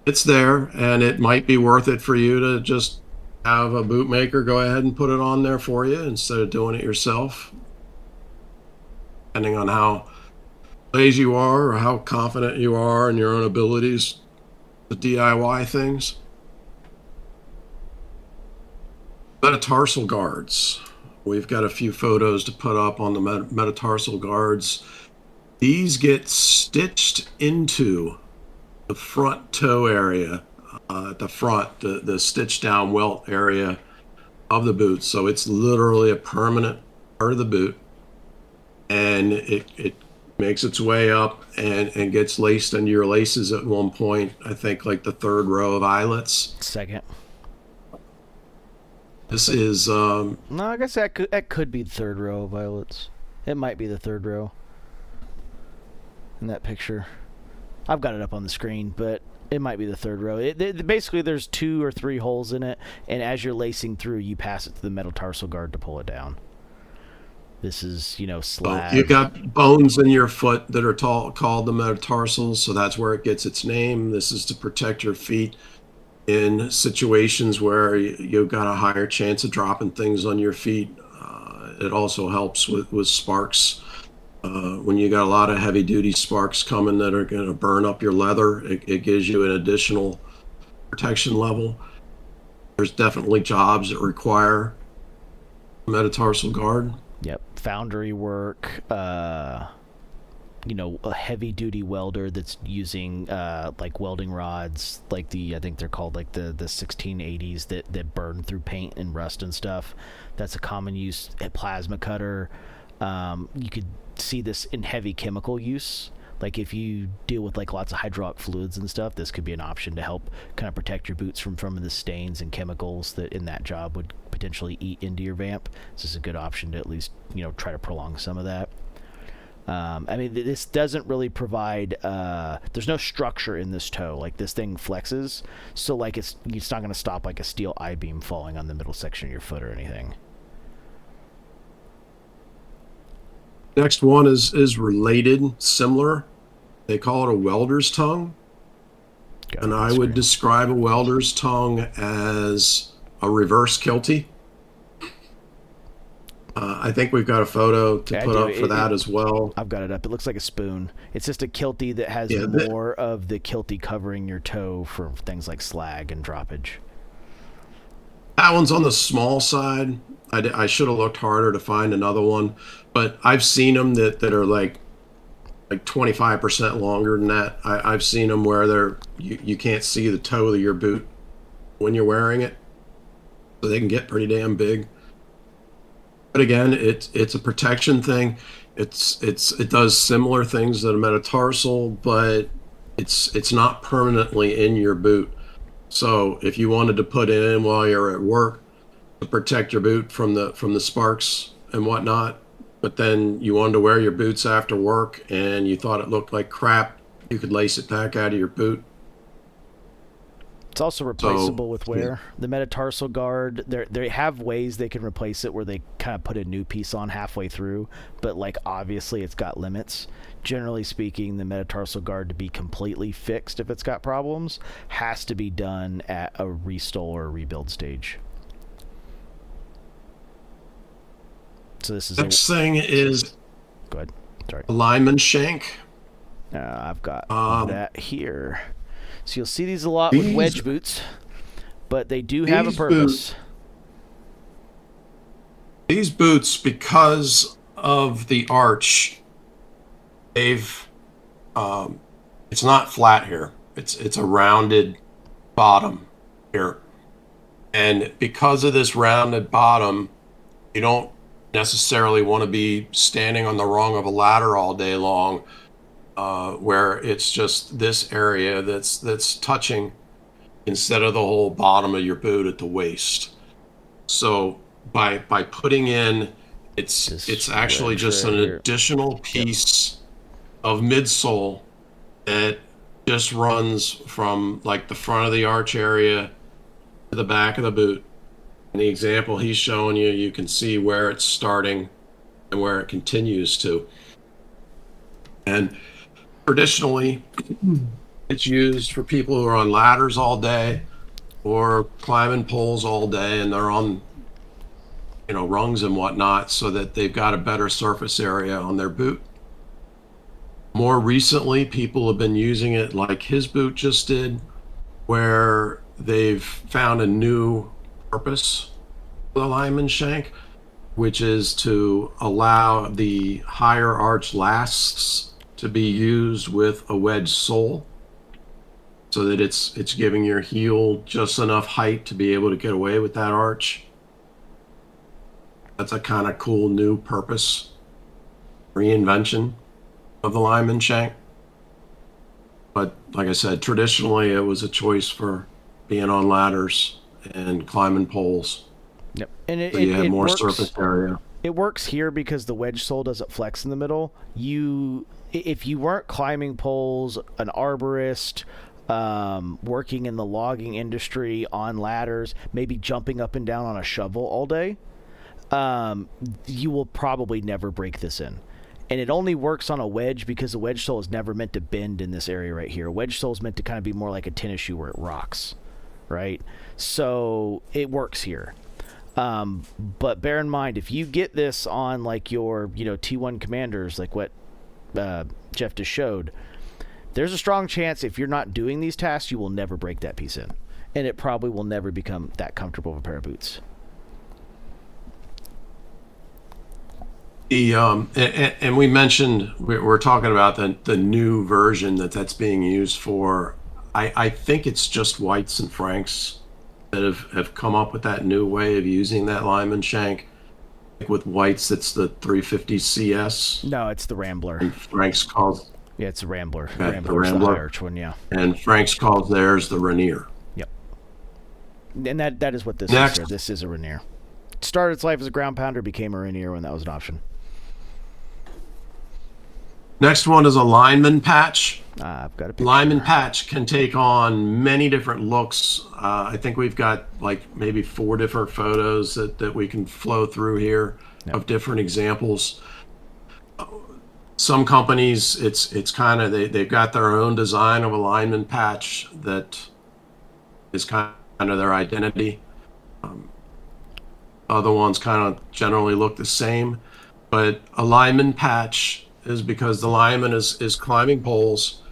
It's there, and it might be worth it for you to just have a bootmaker go ahead and put it on there for you instead of doing it yourself, depending on how lazy you are or how confident you are in your own abilities to DIY things. Metatarsal guards. We've got a few photos to put up on the metatarsal guards. These get stitched into the front toe area, at the front, the stitched down welt area of the boot. So it's literally a permanent part of the boot, and it makes its way up and gets laced into your laces at one point. I think like the third row of eyelets. Second. This is No, I guess that could be the third row of violets. It might be the third row in that picture. I've got it up on the screen, but it might be the third row. Basically, there's 2 or 3 holes in it, and as you're lacing through, you pass it to the metatarsal guard to pull it down. This is, slab. You've got bones in your foot that are called the metatarsals, so that's where it gets its name. This is to protect your feet in situations where you've got a higher chance of dropping things on your feet. It also helps with sparks. When you got a lot of heavy duty sparks coming that are going to burn up your leather, it gives you an additional protection level. There's definitely jobs that require a metatarsal guard. Yep. Foundry work, a heavy duty welder that's using like welding rods, like I think they're called like the 1680s that burn through paint and rust and stuff. That's a common use. A plasma cutter. You could see this in heavy chemical use. Like if you deal with like lots of hydraulic fluids and stuff, this could be an option to help kind of protect your boots from the stains and chemicals that in that job would potentially eat into your vamp. This is a good option to at least try to prolong some of that. I mean, this doesn't really provide there's no structure in this toe. Like this thing flexes, so like it's not going to stop like a steel I-beam falling on the middle section of your foot or anything. Next one is related, similar. They call it a welder's tongue. And I would describe a welder's tongue as a reverse kiltie. I think we've got a photo to put up for that as well. I've got it up. It looks like a spoon. It's just a kiltie that has more of the kiltie covering your toe for things like slag and droppage. That one's on the small side. I should have looked harder to find another one, but I've seen them that are like 25% longer than that. I've seen them where you can't see the toe of your boot when you're wearing it, so they can get pretty damn big. But again, it's a protection thing. It does similar things that a metatarsal, but it's not permanently in your boot. So if you wanted to put it in while you're at work to protect your boot from the sparks and whatnot, but then you wanted to wear your boots after work and you thought it looked like crap, you could lace it back out of your boot. It's also replaceable So with yeah. wear. The metatarsal guard, they have ways they can replace it where they kind of put a new piece on halfway through, but like obviously it's got limits. Generally speaking, the metatarsal guard to be completely fixed if it's got problems has to be done at a restore or rebuild stage. So this is a Next thing is go ahead. Sorry. a lineman shank. I've got Um, that here. So you'll see these a lot with these wedge boots, but they do have a these boots purpose. these boots, because of the arch, they've it's not flat here. It's a rounded bottom here. And because of this rounded bottom, you don't necessarily want to be standing on the rung of a ladder all day long, where it's just this area that's touching instead of the whole bottom of your boot at the waist. So by putting in, This it's actually wedge just right an here. additional Yep. piece of midsole that just runs from like the front of the arch area to the back of the boot. In the example he's showing you, you can see where it's starting and where it continues to. And traditionally, it's used for people who are on ladders all day or climbing poles all day, and they're on, rungs and whatnot, so that they've got a better surface area on their boot. More recently, people have been using it like his boot just did, where they've found a new purpose for the lineman shank, which is to allow the higher arch lasts to be used with a wedge sole, so that it's giving your heel just enough height to be able to get away with that arch. That's a kind of cool new purpose, reinvention of the lineman shank. But like I said, traditionally it was a choice for being on ladders and climbing poles. Yep. And So you have it more works. surface area. It works here because the wedge sole doesn't flex in the middle. If you weren't climbing poles, an arborist, working in the logging industry on ladders, maybe jumping up and down on a shovel all day, you will probably never break this in. And it only works on a wedge because the wedge sole is never meant to bend in this area right here. A wedge sole is meant to kind of be more like a tennis shoe where it rocks, right? So it works here. But bear in mind, if you get this on like your, T1 commanders, like what Jeff just showed, there's a strong chance if you're not doing these tasks, you will never break that piece in. And it probably will never become that comfortable of a pair of boots. And we mentioned we're talking about the new version that's being used for. I think it's just Whites and Franks that have come up with that new way of using that lineman shank. Like with Whites, it's the 350 CS, No, it's the Rambler. and Franks calls Yeah, it's the Rambler. the Rambler's the high Rambler, arch one, yeah. and Franks calls theirs the Rainier. Yep. And that is what this is Next, here. This is a Rainier. It started its life as a ground pounder, became a Rainier when that was an option. next one is a lineman patch. I've got a picture. Lineman patch can take on many different looks. I think we've got like maybe 4 different photos that we can flow through here of different examples. Some companies, it's kind of they've got their own design of a lineman patch that is kind of their identity. Other ones kind of generally look the same, but a lineman patch is because the lineman is climbing poles,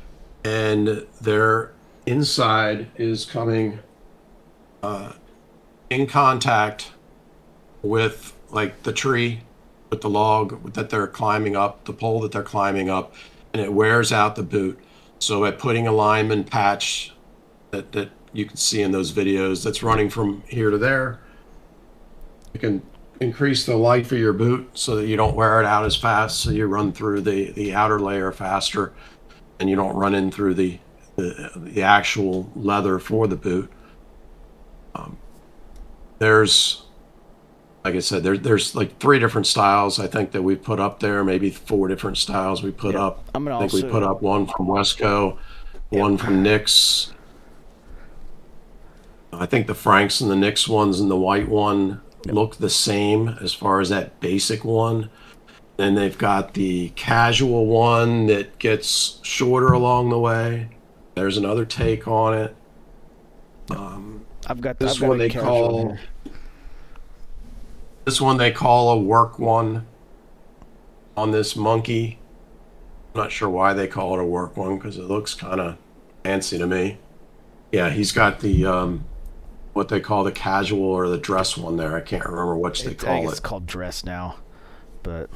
and their inside is coming in contact with like the tree with the log that they're climbing up, the pole that they're climbing up, and it wears out the boot. So by putting a lineman patch that you can see in those videos that's running from here to there, you can increase the life of your boot so that you don't wear it out as fast. So you run through the outer layer faster, and you don't run in through the actual leather for the boot. There's, like I said, there's like 3 different styles I think that we put up there, maybe 4 different styles we put up. I'm gonna I think we put up one from Wesco, one from Nix. I think the Franks and the Nix ones and the white one look the same as far as that basic one. Then they've got the casual one that gets shorter along the way. There's another take on it. I've got This I've got one a they casual call here. this one they call a work one on this monkey. I'm not sure why they call it a work one because it looks kind of fancy to me. Yeah, he's got the what they call the casual or the dress one there. I can't remember which they I call think it. it's called dress now, but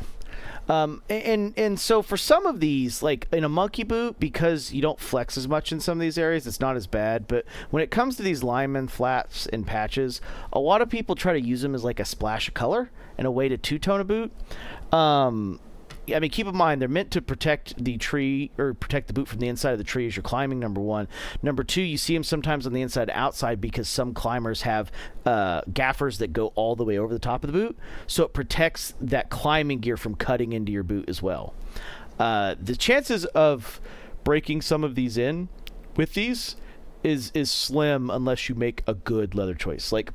and so for some of these, like in a monkey boot, because you don't flex as much in some of these areas, it's not as bad. But when it comes to these lineman flaps and patches, a lot of people try to use them as like a splash of color and a way to two-tone a boot. I mean, keep in mind they're meant to protect the tree or protect the boot from the inside of the tree as you're climbing. Number one. Number two, you see them sometimes on the inside and outside because some climbers have gaffers that go all the way over the top of the boot, so it protects that climbing gear from cutting into your boot as well. The chances of breaking some of these in with these is slim unless you make a good leather choice. Like.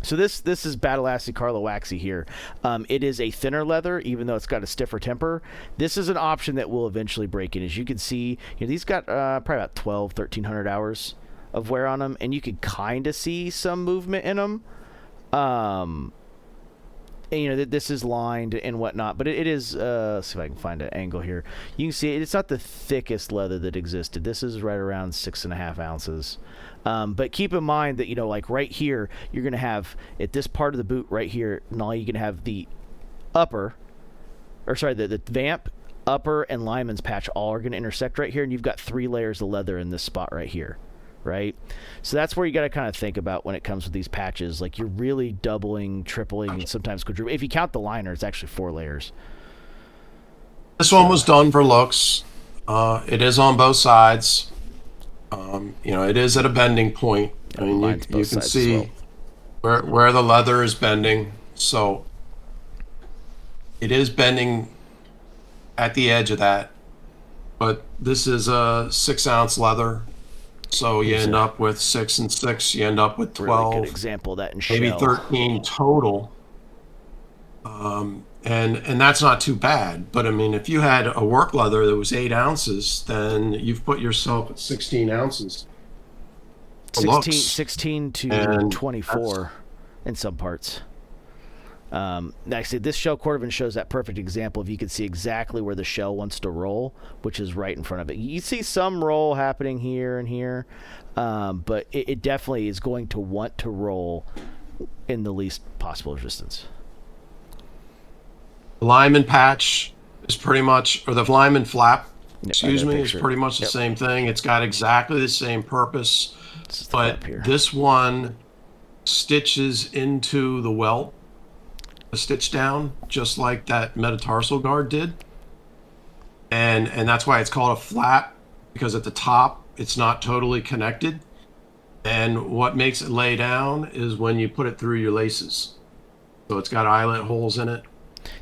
So this is Badalassi Carlo Waxy here. It is a thinner leather, even though it's got a stiffer temper. This is an option that will eventually break in. As you can see, these got probably about 1,300 hours of wear on them, and you can kind of see some movement in them. And, this is lined and whatnot, but it is, let's see if I can find an angle here. You can see it's not the thickest leather that existed. This is right around 6.5 ounces. But keep in mind that, like right here, you're going to have, at this part of the boot right here, now you can have the the vamp, upper, and lineman's patch all are going to intersect right here, and you've got 3 layers of leather in this spot right here, right? So that's where you got to kind of think about when it comes with these patches. Like, you're really doubling, tripling, and sometimes quadrupling. If you count the liner, it's actually 4 layers. This one was done for looks. It is on both sides. It is at a bending point. I mean, you can see where the leather is bending. So it is bending at the edge of that. But this is a 6-ounce leather. So you end up with 6 and 6. You end up with 12. Really good example of that in maybe shell. 13 total. And that's not too bad. But I mean, if you had a work leather that was 8 ounces, then you've put yourself at 16 ounces. 16 to 24 in some parts. Actually, this shell cordovan shows that perfect example. If you can see exactly where the shell wants to roll, which is right in front of it. You see some roll happening here and here, but it definitely is going to want to roll in the least possible resistance. The lineman patch is pretty much, or the lineman flap, excuse me, is pretty much the same thing. It's got exactly the same purpose, but this one stitches into the welt, a stitch down, just like that metatarsal guard did. And that's why it's called a flap, because at the top, it's not totally connected. And what makes it lay down is when you put it through your laces. So it's got eyelet holes in it.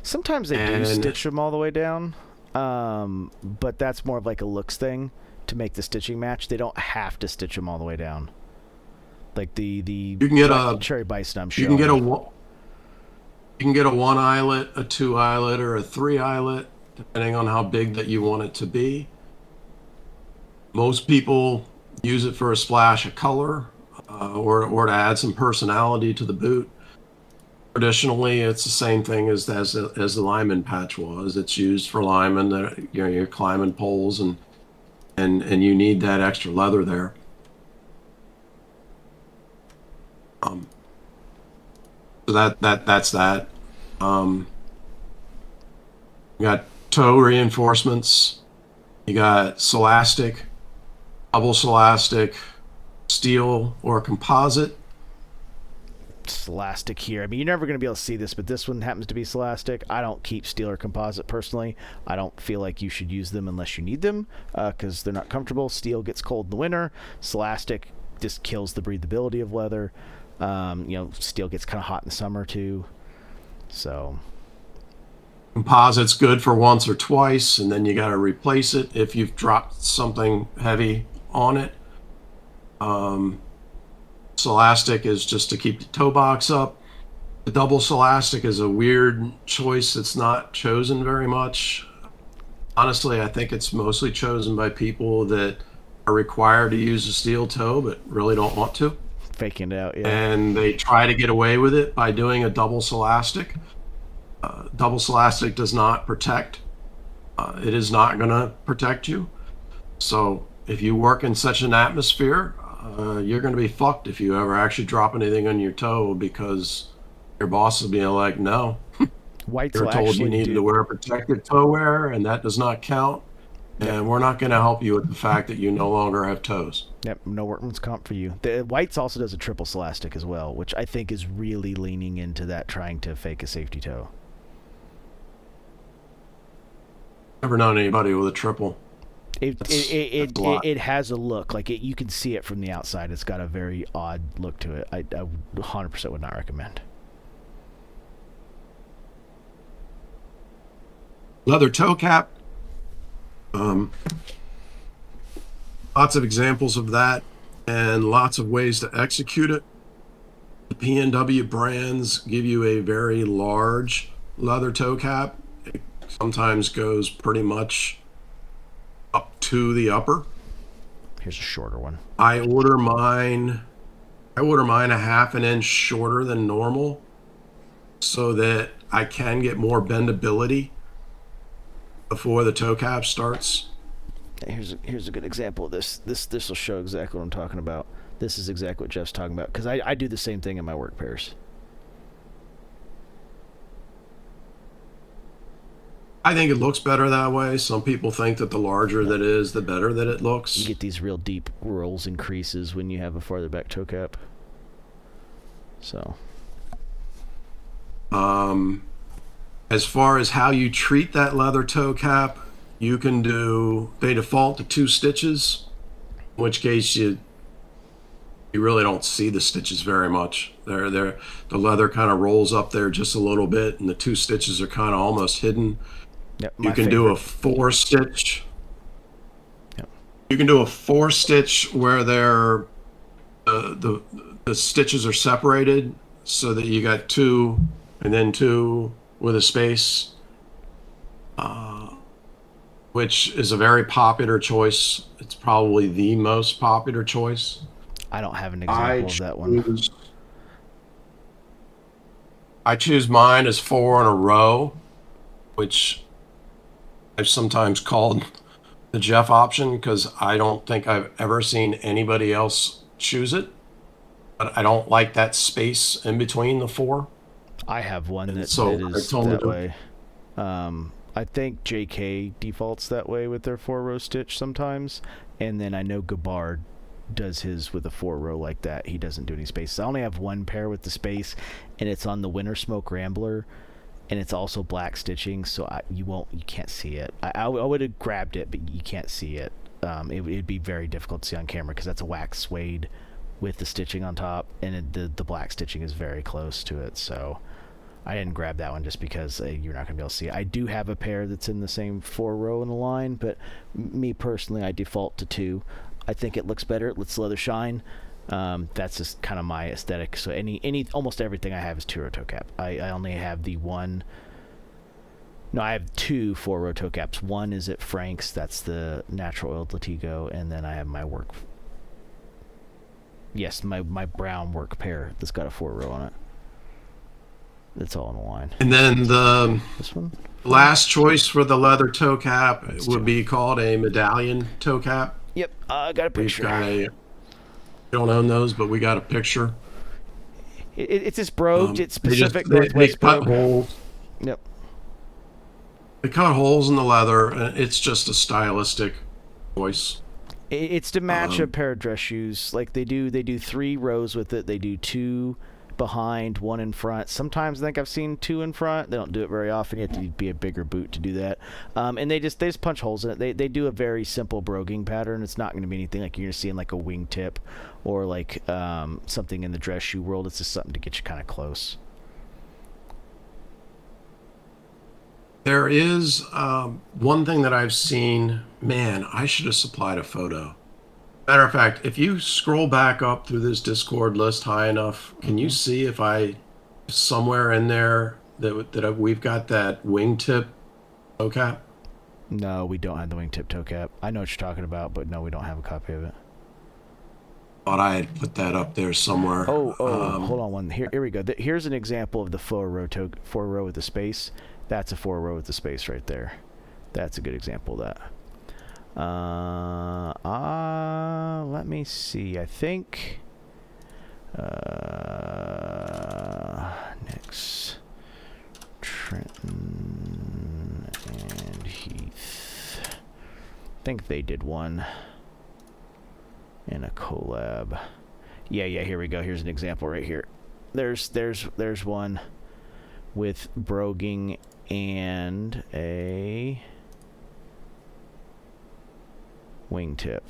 Sometimes they do stitch them all the way down, but that's more of like a looks thing to make the stitching match. They don't have to stitch them all the way down. Like you can get a cherry bison. You can get a 1 eyelet, a 2 eyelet, or a 3 eyelet, depending on how big that you want it to be. Most people use it for a splash of color, or to add some personality to the boot. Traditionally, it's the same thing as the lineman patch was. It's used for linemen. You're climbing poles, and you need that extra leather there. So that's that. Um, you got toe reinforcements. You got Celastic, double Celastic, steel or composite. Celastic here. I mean, you're never going to be able to see this, but this one happens to be Celastic. I don't keep steel or composite personally. I don't feel like you should use them unless you need them because they're not comfortable. Steel gets cold in the winter. Celastic just kills the breathability of leather. Steel gets kind of hot in the summer too. So Composite's good for once or twice, and then you got to replace it if you've dropped something heavy on it. Celastic is just to keep the toe box up. The double Celastic is a weird choice that's not chosen very much. Honestly, I think it's mostly chosen by people that are required to use a steel toe but really don't want to. Faking it out, yeah. And they try to get away with it by doing a double Celastic. Double Celastic does not protect. It is not going to protect you. So if you work in such an atmosphere, you're going to be fucked if you ever actually drop anything on your toe because your boss will be like, no. Whites You're will told you actually need to wear protective toe wear, and that does not count. And we're not going to help you with the fact that you no longer have toes. Yep, no workman's comp for you. The Whites also does a triple Celastic as well, which I think is really leaning into that, trying to fake a safety toe. Never known anybody with a triple. It has a look like it. You can see it from the outside. It's got a very odd look to it. I 100% would not recommend. Leather toe cap. Lots of examples of that and lots of ways to execute it. The P&W brands give you a very large leather toe cap. It sometimes goes pretty much up to the upper. Here's a shorter one. I order mine a half an inch shorter than normal so that I can get more bendability before the toe cap starts. Here's a good example of this. This will show exactly what I'm talking about. This is exactly what Jeff's talking about because I do the same thing in my work pairs. I think it looks better that way. Some people think that the larger that is, the better that it looks. You get these real deep rolls and creases when you have a farther back toe cap. So, as far as how you treat that leather toe cap, you can they default to 2 stitches, in which case you really don't see the stitches very much. The leather kind of rolls up there just a little bit, and the 2 stitches are kind of almost hidden. yep, You can do a 4 stitch. Yep. You can do a 4 stitch where they're the stitches are separated so that you got 2 and then 2 with a space, which is a very popular choice. It's probably the most popular choice. I don't have an example of that one. I choose mine as 4 in a row, which I've sometimes called the Jeff option because I don't think I've ever seen anybody else choose it. But I don't like that space in between the 4. I have one that is told that way. I think JK defaults that way with their 4-row stitch sometimes, and then I know Gabbard does his with a 4-row like that. He doesn't do any spaces. I only have one pair with the space, and it's on the Winter Smoke Rambler, and it's also black stitching, so you can't see it. I would have grabbed it, but you can't see it. It'd be very difficult to see on camera because that's a wax suede with the stitching on top, and the black stitching is very close to it, so I didn't grab that one just because you're not going to be able to see it. I do have a pair that's in the same 4-row in the line, but me personally, I default to 2. I think it looks better. It lets leather shine. That's just kind of my aesthetic. So almost everything I have is 2-row toe cap. I only have the one. No, I have 2 4-row toe caps. One is at Frank's. That's the natural oiled Latigo, and then I have my work. Yes, my brown work pair that's got a 4-row on it. That's all in the line. And then This one? last choice for the leather toe cap would be called a medallion toe cap. Yep, I got a picture. We don't own those, but we got a picture. It's just brogued. It's They Pacific they Northwest cut brogue. holes. Yep. They cut holes in the leather, and it's just a stylistic choice. It's to match a pair of dress shoes. Like they do 3 rows with it. They do 2 behind, 1 in front. Sometimes I think I've seen 2 in front. They don't do it very often. You have to be a bigger boot to do that. And they just punch holes in it. They do a very simple broguing pattern. It's not going to be anything like you're going to see in like a wingtip or like something in the dress shoe world. It's just something to get you kind of close. There is one thing that I've seen. Man, I should have supplied a photo. Matter of fact, if you scroll back up through this Discord list high enough, can you see if somewhere in there that we've got that wingtip toe cap? No, we don't have the wingtip toe cap. I know what you're talking about, but no, we don't have a copy of it. Thought I had put that up there somewhere. Hold on one. Here we go. Here's an example of the 4 row with the space. That's a 4 row with the space right there. That's a good example of that. Let me see. I think next Trenton and Heath. I think they did one in a collab. Yeah, here we go. Here's an example right here. There's one with broguing and a wingtip.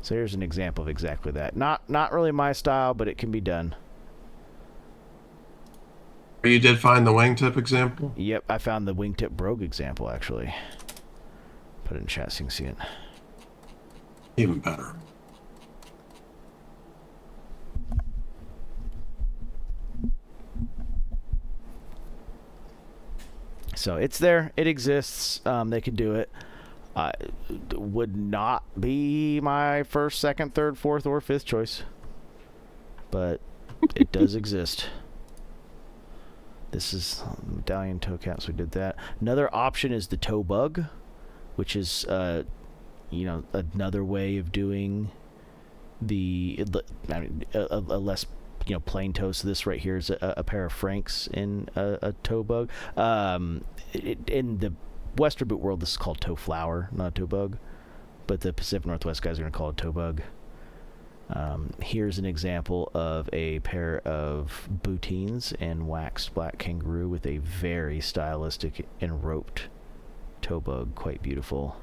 So here's an example of exactly that. Not really my style, but it can be done. You did find the wingtip example? Yep, I found the wingtip brogue example actually. Put it in chat so you can see it. Even better. So it's there. It exists. They can do it. Would not be my first, second, third, fourth, or fifth choice. But it does exist. This is medallion toe caps. We did that. Another option is the toe bug, which is, another way of doing a less plain toe. So this right here is a pair of Franks in a toe bug. In the Western boot world, this is called toe flower, not a toe bug. But the Pacific Northwest guys are going to call it toe bug. Here's an example of a pair of bootines in waxed black kangaroo with a very stylistic and roped toe bug. Quite beautiful.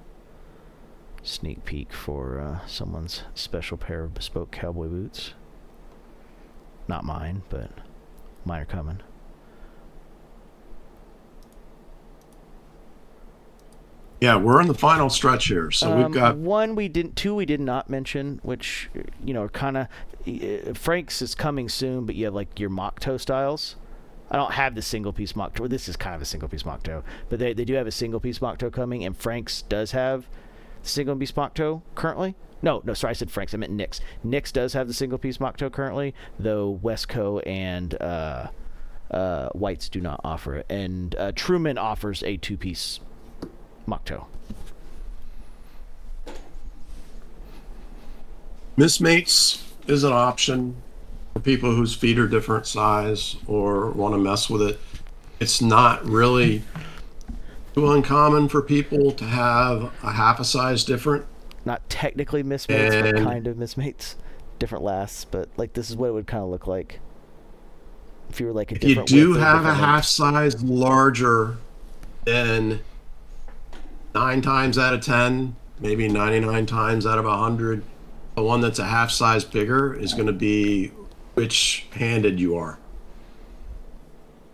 Sneak peek for someone's special pair of bespoke cowboy boots. Not mine, but mine are coming. Yeah, we're in the final stretch here, so we've got two we did not mention, which kind of Frank's is coming soon, but you have like your mock toe styles. I don't have the single piece mock toe. This is kind of a single piece mock toe, but they do have a single piece mock toe coming, and Frank's does have the single piece mock toe currently. No, sorry, I said Frank's. I meant Nick's. Nick's does have the single piece mock toe currently, though Westco and White's do not offer it, and Truman offers a 2-piece mock toe. Mismates is an option for people whose feet are different size or want to mess with it. It's not really too uncommon for people to have a half a size different. Not technically mismates, but kind of mismates. Different lasts, but like this is what it would kind of look like if you were like a different. If you do have a half size larger than 9 times out of 10, maybe 99 times out of 100, the one that's a half size bigger is going to be which handed you are.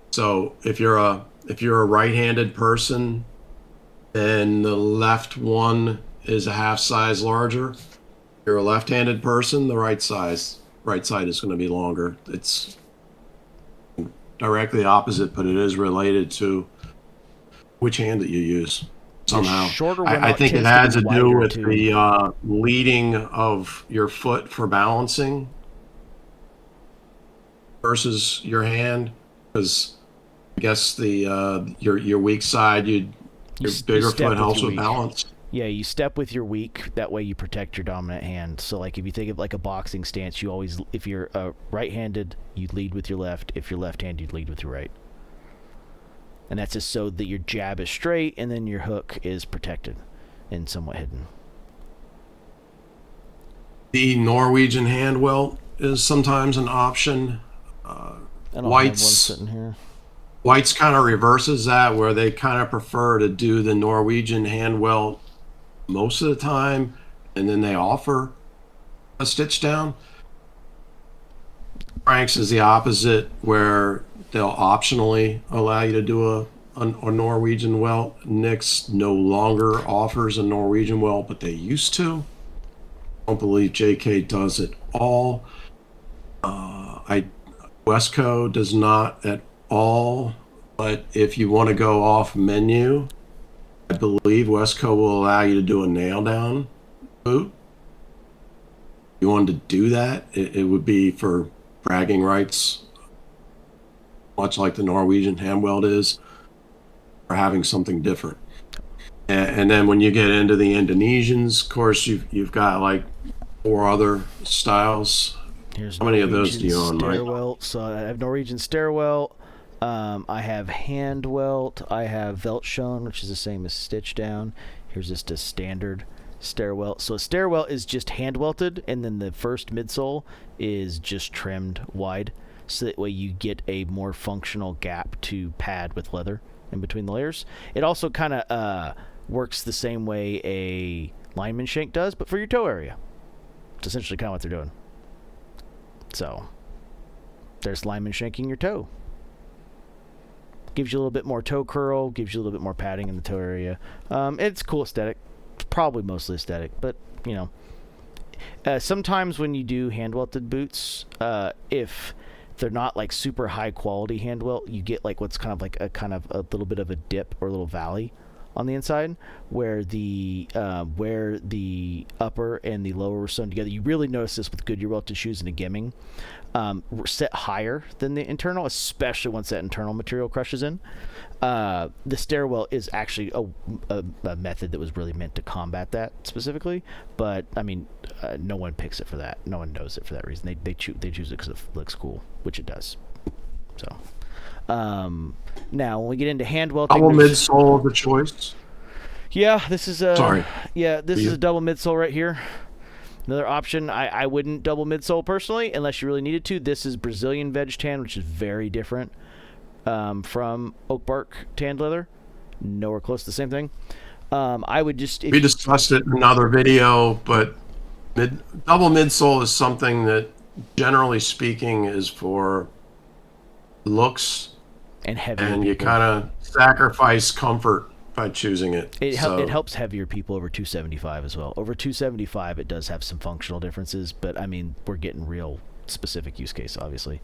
So if you're a right-handed person, then the left one is a half size larger. If you're a left-handed person, the right side is going to be longer. It's directly opposite, but it is related to which hand that you use somehow. I think it has to do with the leading of your foot for balancing versus your hand, because I guess your weak side, your bigger foot helps with balance. Yeah, you step with your weak. That way you protect your dominant hand. So like if you think of like a boxing stance, you always, if you're right-handed, you lead with your left. If you're left-handed, you lead with your right. And that's just so that your jab is straight and then your hook is protected and somewhat hidden. The Norwegian hand welt is sometimes an option. I don't have one White's sitting here. White's kind of reverses that, where they kind of prefer to do the Norwegian hand welt most of the time, and then they offer a stitch down. Frank's is the opposite, where they'll optionally allow you to do a Norwegian welt. Nick's no longer offers a Norwegian welt, but they used to. I don't believe JK does at all. Westco does not at all, but if you want to go off menu, I believe Westco will allow you to do a nail down boot. If you wanted to do that, it would be for bragging rights, much like the Norwegian hand weld is, or having something different. And then when you get into the Indonesians, of course, you've got like 4 other styles. Here's How many of those do you own, Mike? Stairwelt. So I have Norwegian stairwelt. I have hand welt. I have Veltshone, which is the same as stitch down. Here's just a standard stairwelt. So a stairwelt is just hand welted, and then the first midsole is just trimmed wide, so that way you get a more functional gap to pad with leather in between the layers. It also kind of works the same way a lineman shank does, but for your toe area. It's essentially kind of what they're doing. So there's lineman shanking your toe. Gives you a little bit more toe curl, gives you a little bit more padding in the toe area. It's cool aesthetic. It's probably mostly aesthetic, but you know, sometimes when you do hand welted boots, if they're not like super high quality hand welt, you get like what's kind of a little bit of a dip or a little valley on the inside, where the upper and the lower were sewn together. You really notice this with Goodyear welted shoes and a gimming. Set higher than the internal, especially once that internal material crushes in. The stairwell is actually a method that was really meant to combat that specifically, but I mean, no one picks it for that. No one knows it for that reason. They choose it because it looks cool, which it does. So, now when we get into hand welting, Double midsole of the choice. Yeah, this is a Sorry. Yeah, this is a double midsole right here. Another option, I wouldn't double midsole personally unless you really needed to. This is Brazilian veg tan, which is very different from oak bark tanned leather. Nowhere close to the same thing. I would just... We discussed it in another video, but double midsole is something that, generally speaking, is for looks, and heavy. And you kind of sacrifice comfort by choosing it. It helps heavier people over 275 as well. Over 275, it does have some functional differences, but I mean, we're getting real specific use case, obviously.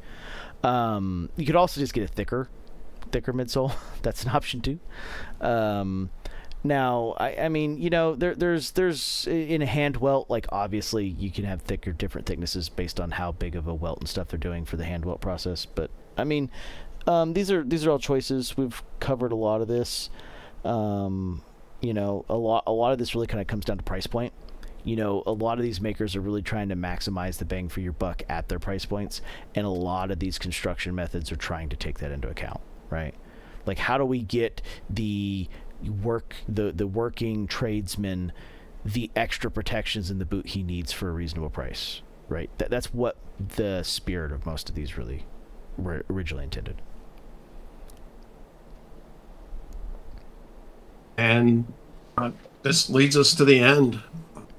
You could also just get a thicker midsole. That's an option too. Now, I mean, you know, there's in a hand welt, like obviously you can have different thicknesses based on how big of a welt and stuff they're doing for the hand welt process. But I mean, these are all choices. We've covered a lot of this. You know, a lot of this really kind of comes down to price point. You know, a lot of these makers are really trying to maximize the bang for your buck at their price points, and a lot of these construction methods are trying to take that into account, right? Like, how do we get the working tradesman the extra protections in the boot he needs for a reasonable price, right? That's what the spirit of most of these really were originally intended. And this leads us to the end.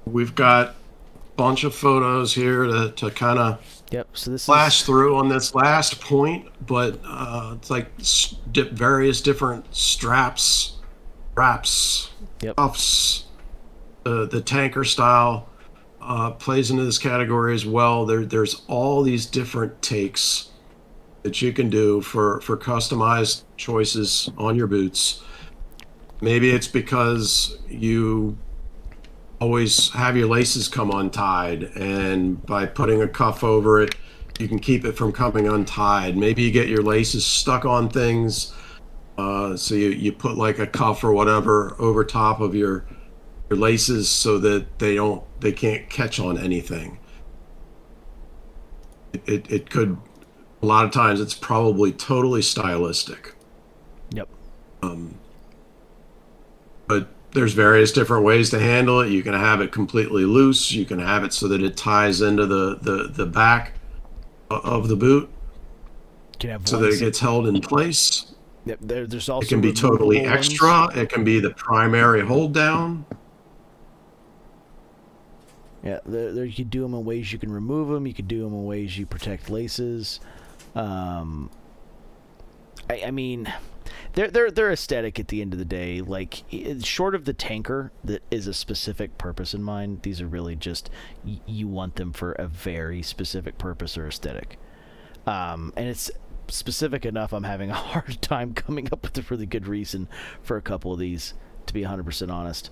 We've got a bunch of photos here to kind of so this flash through on this last point, but it's like various different straps, wraps, cuffs. The tanker style plays into this category as well. There's all these different takes that you can do for customized choices on your boots. Maybe it's because you always have your laces come untied, and by putting a cuff over it, you can keep it from coming untied. Maybe you get your laces stuck on things, so you put like a cuff or whatever over top of your laces so that they can't catch on anything. It could, a lot of times it's probably totally stylistic. Yep. But there's various different ways to handle it. You can have it completely loose. You can have it so that it ties into the back of the boot You can have so one. that it gets held in place. Yep, there's It also can be totally removable extra. ones. It can be the primary hold down. Yeah, you can do them in ways you can remove them. You can do them in ways you protect laces. I mean, they're aesthetic at the end of the day. Like, short of the tanker that is a specific purpose in mind, these are really just you want them for a very specific purpose or aesthetic. And it's specific enough. I'm having a hard time coming up with a really good reason for a couple of these, to be 100% honest.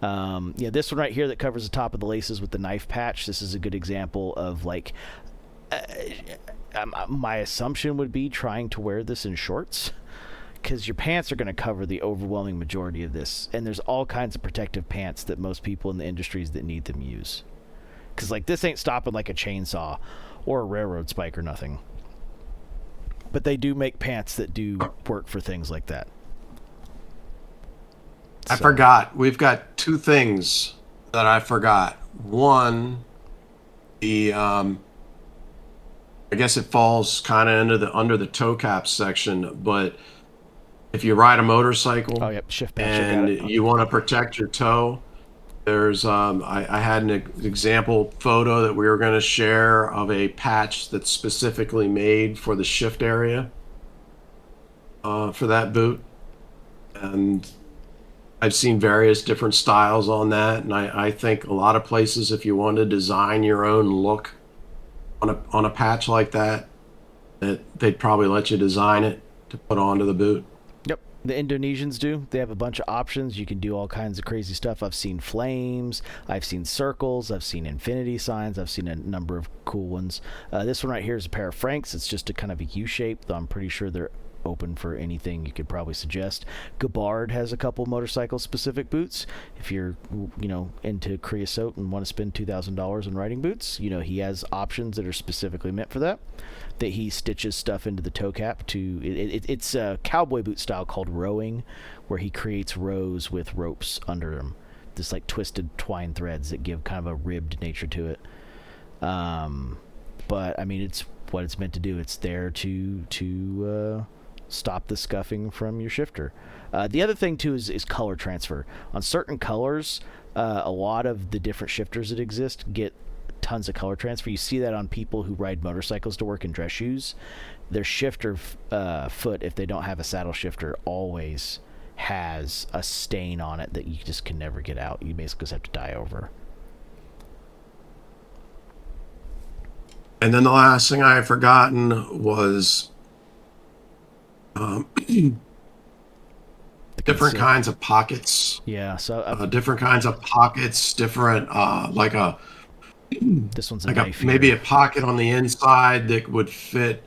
Yeah, this one right here that covers the top of the laces with the knife patch. This is a good example of like. My assumption would be trying to wear this in shorts, because your pants are going to cover the overwhelming majority of this, and there's all kinds of protective pants that most people in the industries that need them use. Because like this ain't stopping like a chainsaw or a railroad spike or nothing. But they do make pants that do work for things like that. I forgot. We've got two things that I forgot. One, I guess it falls kind of under the toe cap section, but if you ride a motorcycle shift patch, and you want to protect your toe, there's I had an example photo that we were going to share of a patch that's specifically made for the shift area for that boot, and I've seen various different styles on that, and I think a lot of places, if you want to design your own look on a patch like that they'd probably let you design it to put onto the boot. Yep, the Indonesians do. They have a bunch of options. You can do all kinds of crazy stuff. I've seen flames, I've seen circles, I've seen infinity signs, I've seen a number of cool ones. This one right here is a pair of Franks. It's just a kind of a U shape, though I'm pretty sure they're open for anything you could probably suggest. Gabbard has a couple motorcycle specific boots. If you're into creosote and want to spend $2,000 on riding boots, he has options that are specifically meant for that he stitches stuff into the toe cap to it's a cowboy boot style called rowing, where he creates rows with ropes under them, just like twisted twine threads that give kind of a ribbed nature to it. But I mean, it's what it's meant to do. It's there to stop the scuffing from your shifter. The other thing too is color transfer. On certain colors, a lot of the different shifters that exist get tons of color transfer. You see that on people who ride motorcycles to work in dress shoes. Their shifter foot, if they don't have a saddle shifter, always has a stain on it that you just can never get out. You basically just have to dye over. And then the last thing I had forgotten was different kinds of pockets. Yeah, so different kinds of pockets, different this one's a knife maybe a pocket on the inside that would fit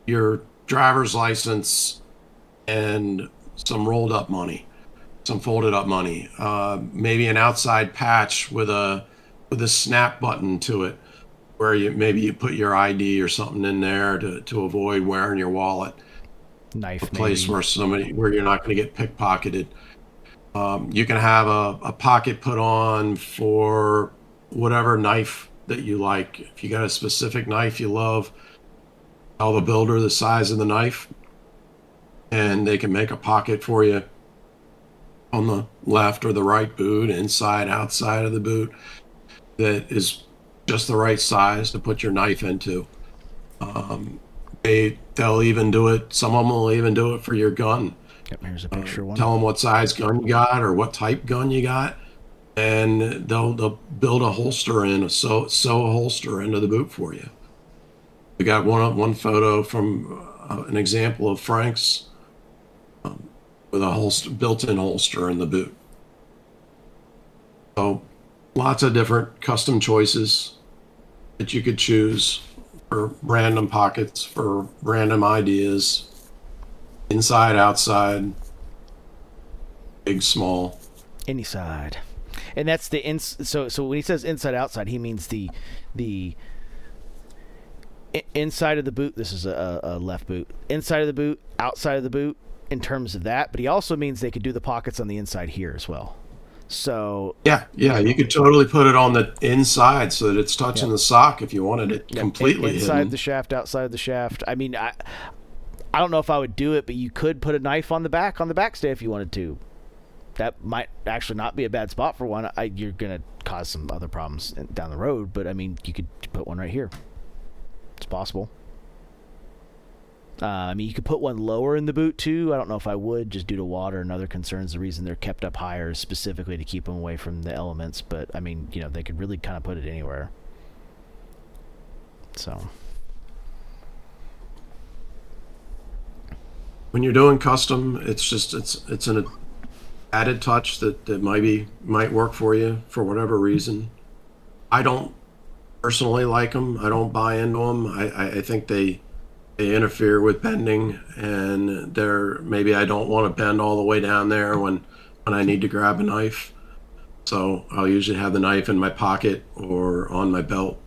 your driver's license and some rolled up money, some folded up money. Maybe an outside patch with a snap button to it, where you put your ID or something in there to avoid wearing your wallet. Knife, a place maybe. where you're not going to get pickpocketed. You can have a pocket put on for whatever knife that you like. If you got a specific knife you love, tell the builder the size of the knife, and they can make a pocket for you on the left or the right boot, inside, outside of the boot, that is just the right size to put your knife into. They'll even do it. Some of them will even do it for your gun. Yep, here's a picture one. Tell them what size gun you got or what type gun you got, and they'll build a holster sew a holster into the boot for you. We got one photo from an example of Frank's with a built-in holster in the boot. So lots of different custom choices that you could choose for random pockets, for random ideas, inside, outside, big, small, any side. And that's the so when he says inside outside, he means the inside of the boot, this is a left boot. Inside of the boot, outside of the boot, in terms of that. But he also means they could do the pockets on the inside here as well. So Yeah, you could totally put it on the inside so that it's touching the sock if you wanted it completely inside hidden. the shaft, outside the shaft. I mean, I don't know if I would do it, but you could put a knife on the backstay if you wanted to. That might actually not be a bad spot for one. You're gonna cause some other problems down the road, but I mean, you could put one right here. It's possible. I mean, you could put one lower in the boot too. I don't know if I would, just due to water and other concerns. The reason they're kept up higher is specifically to keep them away from the elements. But I mean, they could really kind of put it anywhere. So, When you're doing custom, it's an added touch that might work for you for whatever reason. I don't personally like them. I don't buy into them. I think they interfere with bending, and maybe I don't want to bend all the way down there when I need to grab a knife. So I'll usually have the knife in my pocket or on my belt.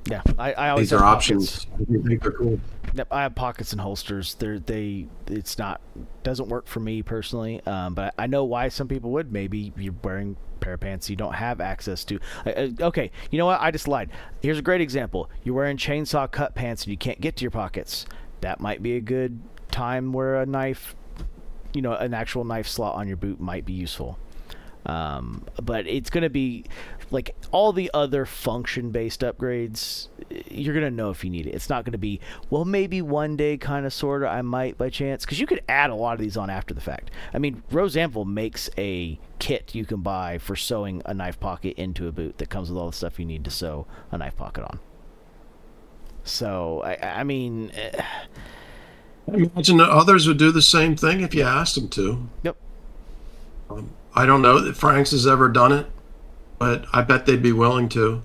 yeah, I always These are have options. pockets. I think they're cool. Yep, I have pockets and holsters. Doesn't work for me personally, but I know why some people would. Maybe you're wearing a pair of pants you don't have access to. Okay, you know what? I just lied. Here's a great example. You're wearing chainsaw cut pants and you can't get to your pockets. That might be a good time where a knife, an actual knife slot on your boot might be useful. But it's going to be like all the other function-based upgrades. You're going to know if you need it. It's not going to be, well, maybe one day kind of sort of I might by chance, because you could add a lot of these on after the fact. I mean, Rose Anvil makes a kit you can buy for sewing a knife pocket into a boot that comes with all the stuff you need to sew a knife pocket on. So I mean, I imagine that others would do the same thing if you asked them to. Yep. I don't know that Frank's has ever done it, but I bet they'd be willing to.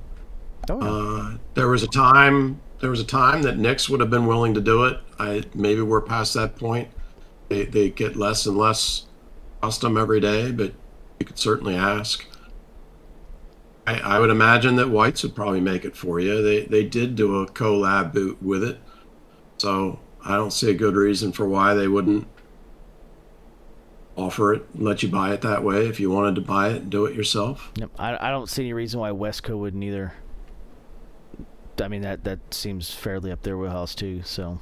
Oh, yeah. There was a time that Nick's would have been willing to do it. Maybe we're past that point. They get less and less custom every day, but you could certainly ask. I would imagine that White's would probably make it for you. They did do a collab boot with it, so I don't see a good reason for why they wouldn't offer it and let you buy it that way if you wanted to buy it and do it yourself. Yep. I don't see any reason why Westco wouldn't either. I mean, that seems fairly up their wheelhouse too. So,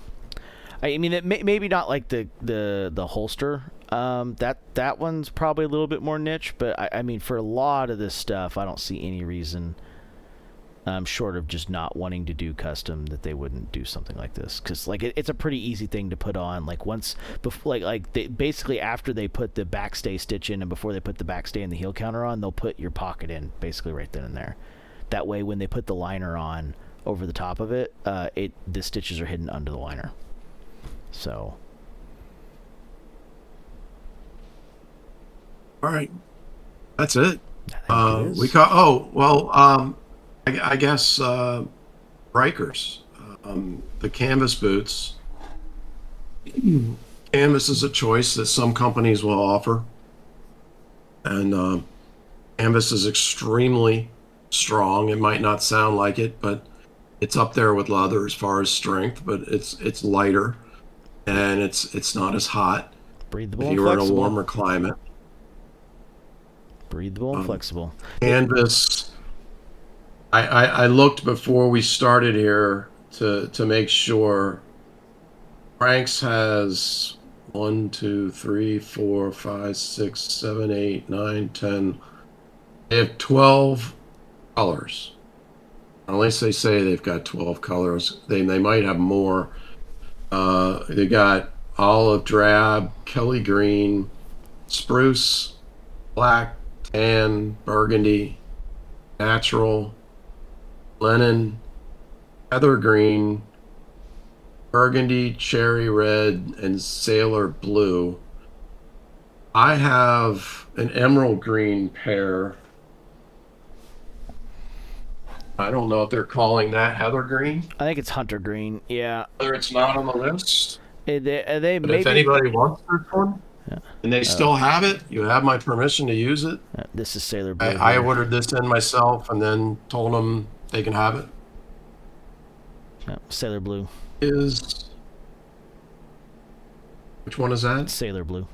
I mean, maybe not like the holster. That one's probably a little bit more niche, but I mean, for a lot of this stuff, I don't see any reason, short of just not wanting to do custom, that they wouldn't do something like this. Because like it's a pretty easy thing to put on. Like once before, they basically after they put the backstay stitch in and before they put the backstay and the heel counter on, they'll put your pocket in basically right then and there. That way, when they put the liner on over the top of it, the stitches are hidden under the liner. So. All right, that's it. I guess Rikers, the canvas boots. Canvas is a choice that some companies will offer, and canvas is extremely strong. It might not sound like it, but it's up there with leather as far as strength. But it's lighter, and it's not as hot. Breathable if and you were in a flexible. warmer climate. Breathable and flexible. Canvas. I looked before we started here to make sure. Frank's has 1, 2, 3, 4, 5, 6, 7, 8, 9, 10. They have 12 colors. At least they say they've got 12 colors. They might have more. They got olive drab, Kelly green, spruce, black, tan, burgundy, natural, linen, heather green, burgundy, cherry red, and sailor blue. I have an emerald green pair. I don't know if they're calling that heather green. I think it's hunter green. Yeah. Whether it's not on the list. They But maybe, if anybody wants this one, yeah. and they still have it, you have my permission to use it. This is sailor blue. I here. ordered this in myself and then told them they can have it. Yeah, Sailor Blue. is which one is that? Sailor Blue.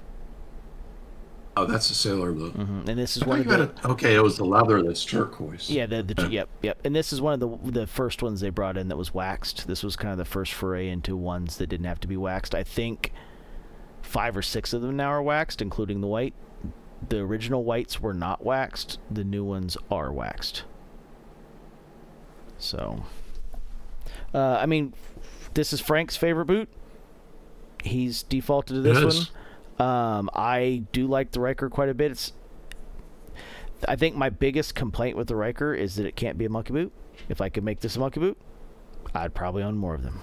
Oh, that's a Sailor Blue. And this is I one thought of you the... had okay, it was the leather that's turquoise. Yeah, Okay. yep. And this is one of the first ones they brought in that was waxed. This was kind of the first foray into ones that didn't have to be waxed. I think 5 or 6 of them now are waxed, including the white. The original whites were not waxed. The new ones are waxed. So, I mean, this is Frank's favorite boot. He's defaulted to this one. I do like the Riker quite a bit. I think my biggest complaint with the Riker is that it can't be a monkey boot. If I could make this a monkey boot, I'd probably own more of them.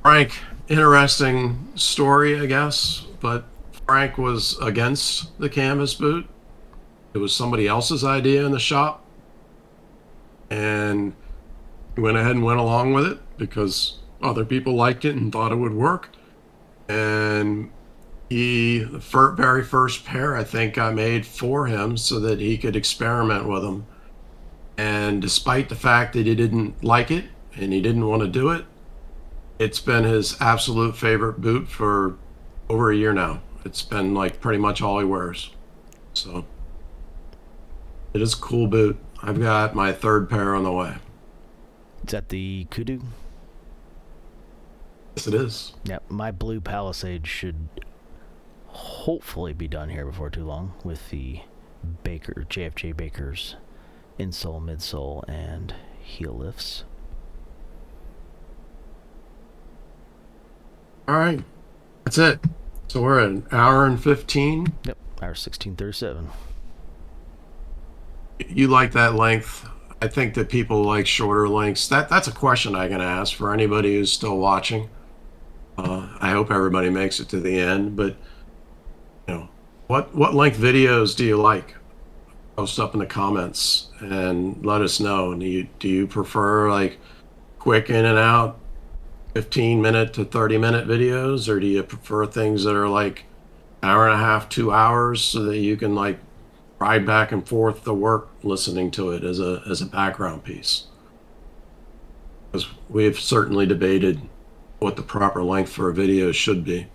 Frank, interesting story, I guess, but Frank was against the canvas boot. It was somebody else's idea in the shop, and he went ahead and went along with it because other people liked it and thought it would work. And the very first pair, I think, I made for him so that he could experiment with them. And despite the fact that he didn't like it and he didn't want to do it, it's been his absolute favorite boot for over a year now. It's been like pretty much all he wears. So it is a cool boot. I've got my 3rd pair on the way. Is that the Kudu? Yes, it is. Yep, my blue Palisade should hopefully be done here before too long with the JFJ Bakers insole, midsole, and heel lifts. All right. That's it. So we're at an hour and 15. Yep, hour 16:37. You like that length? I think that people like shorter lengths. That's a question I can ask for anybody who's still watching. I hope everybody makes it to the end, but you know, what length videos do you like? Post up in the comments and let us know. Do you prefer like quick in and out 15-minute to 30-minute videos, or do you prefer things that are like hour and a half, 2 hours, so that you can like ride back and forth to work listening to it as a background piece? Because we've certainly debated what the proper length for a video should be.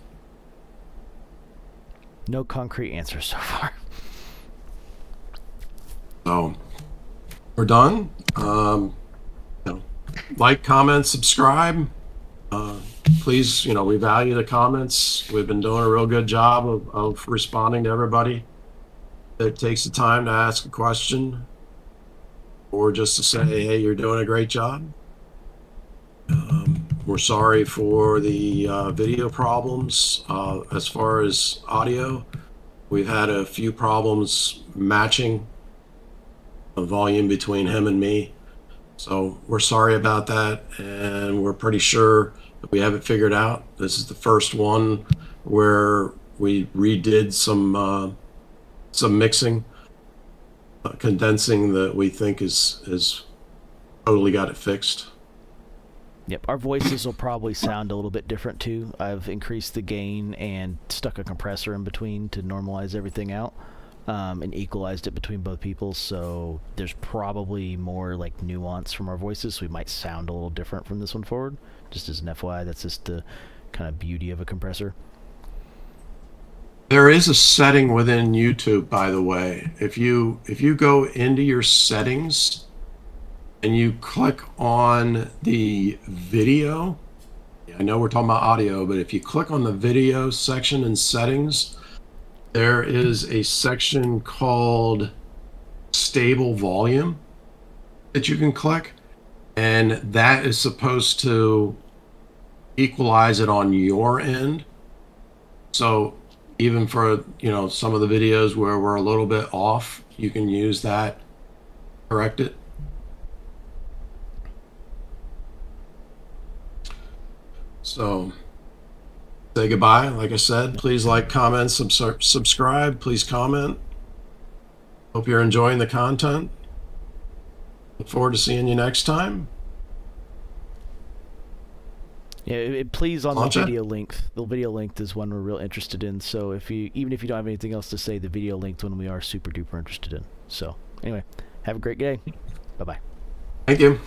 No concrete answer so far. So we're done. Like, comment, subscribe. Please, we value the comments. We've been doing a real good job of responding to everybody that takes the time to ask a question or just to say, hey, you're doing a great job. We're sorry for the video problems. As far as audio, we've had a few problems matching the volume between him and me. So we're sorry about that, and we're pretty sure that we have it figured out. This is the first one where we redid some mixing, condensing that we think is totally got it fixed. Yep, our voices will probably sound a little bit different too. I've increased the gain and stuck a compressor in between to normalize everything out, and equalized it between both people, so there's probably more like nuance from our voices, so we might sound a little different from this one forward. Just as an FYI, that's just the kind of beauty of a compressor. There is a setting within YouTube, by the way. If you go into your settings and you click on the video, I know we're talking about audio, but if you click on the video section in settings, there is a section called stable volume that you can click, and that is supposed to equalize it on your end. So even for some of the videos where we're a little bit off, you can use that, correct it. So say goodbye. Like I said, please like, comment, subscribe. Please comment. Hope you're enjoying the content. Look forward to seeing you next time. Yeah, please on the video length. The video length is one we're real interested in. So even if you don't have anything else to say, the video length one we are super duper interested in. So anyway, have a great day. Bye bye. Thank you.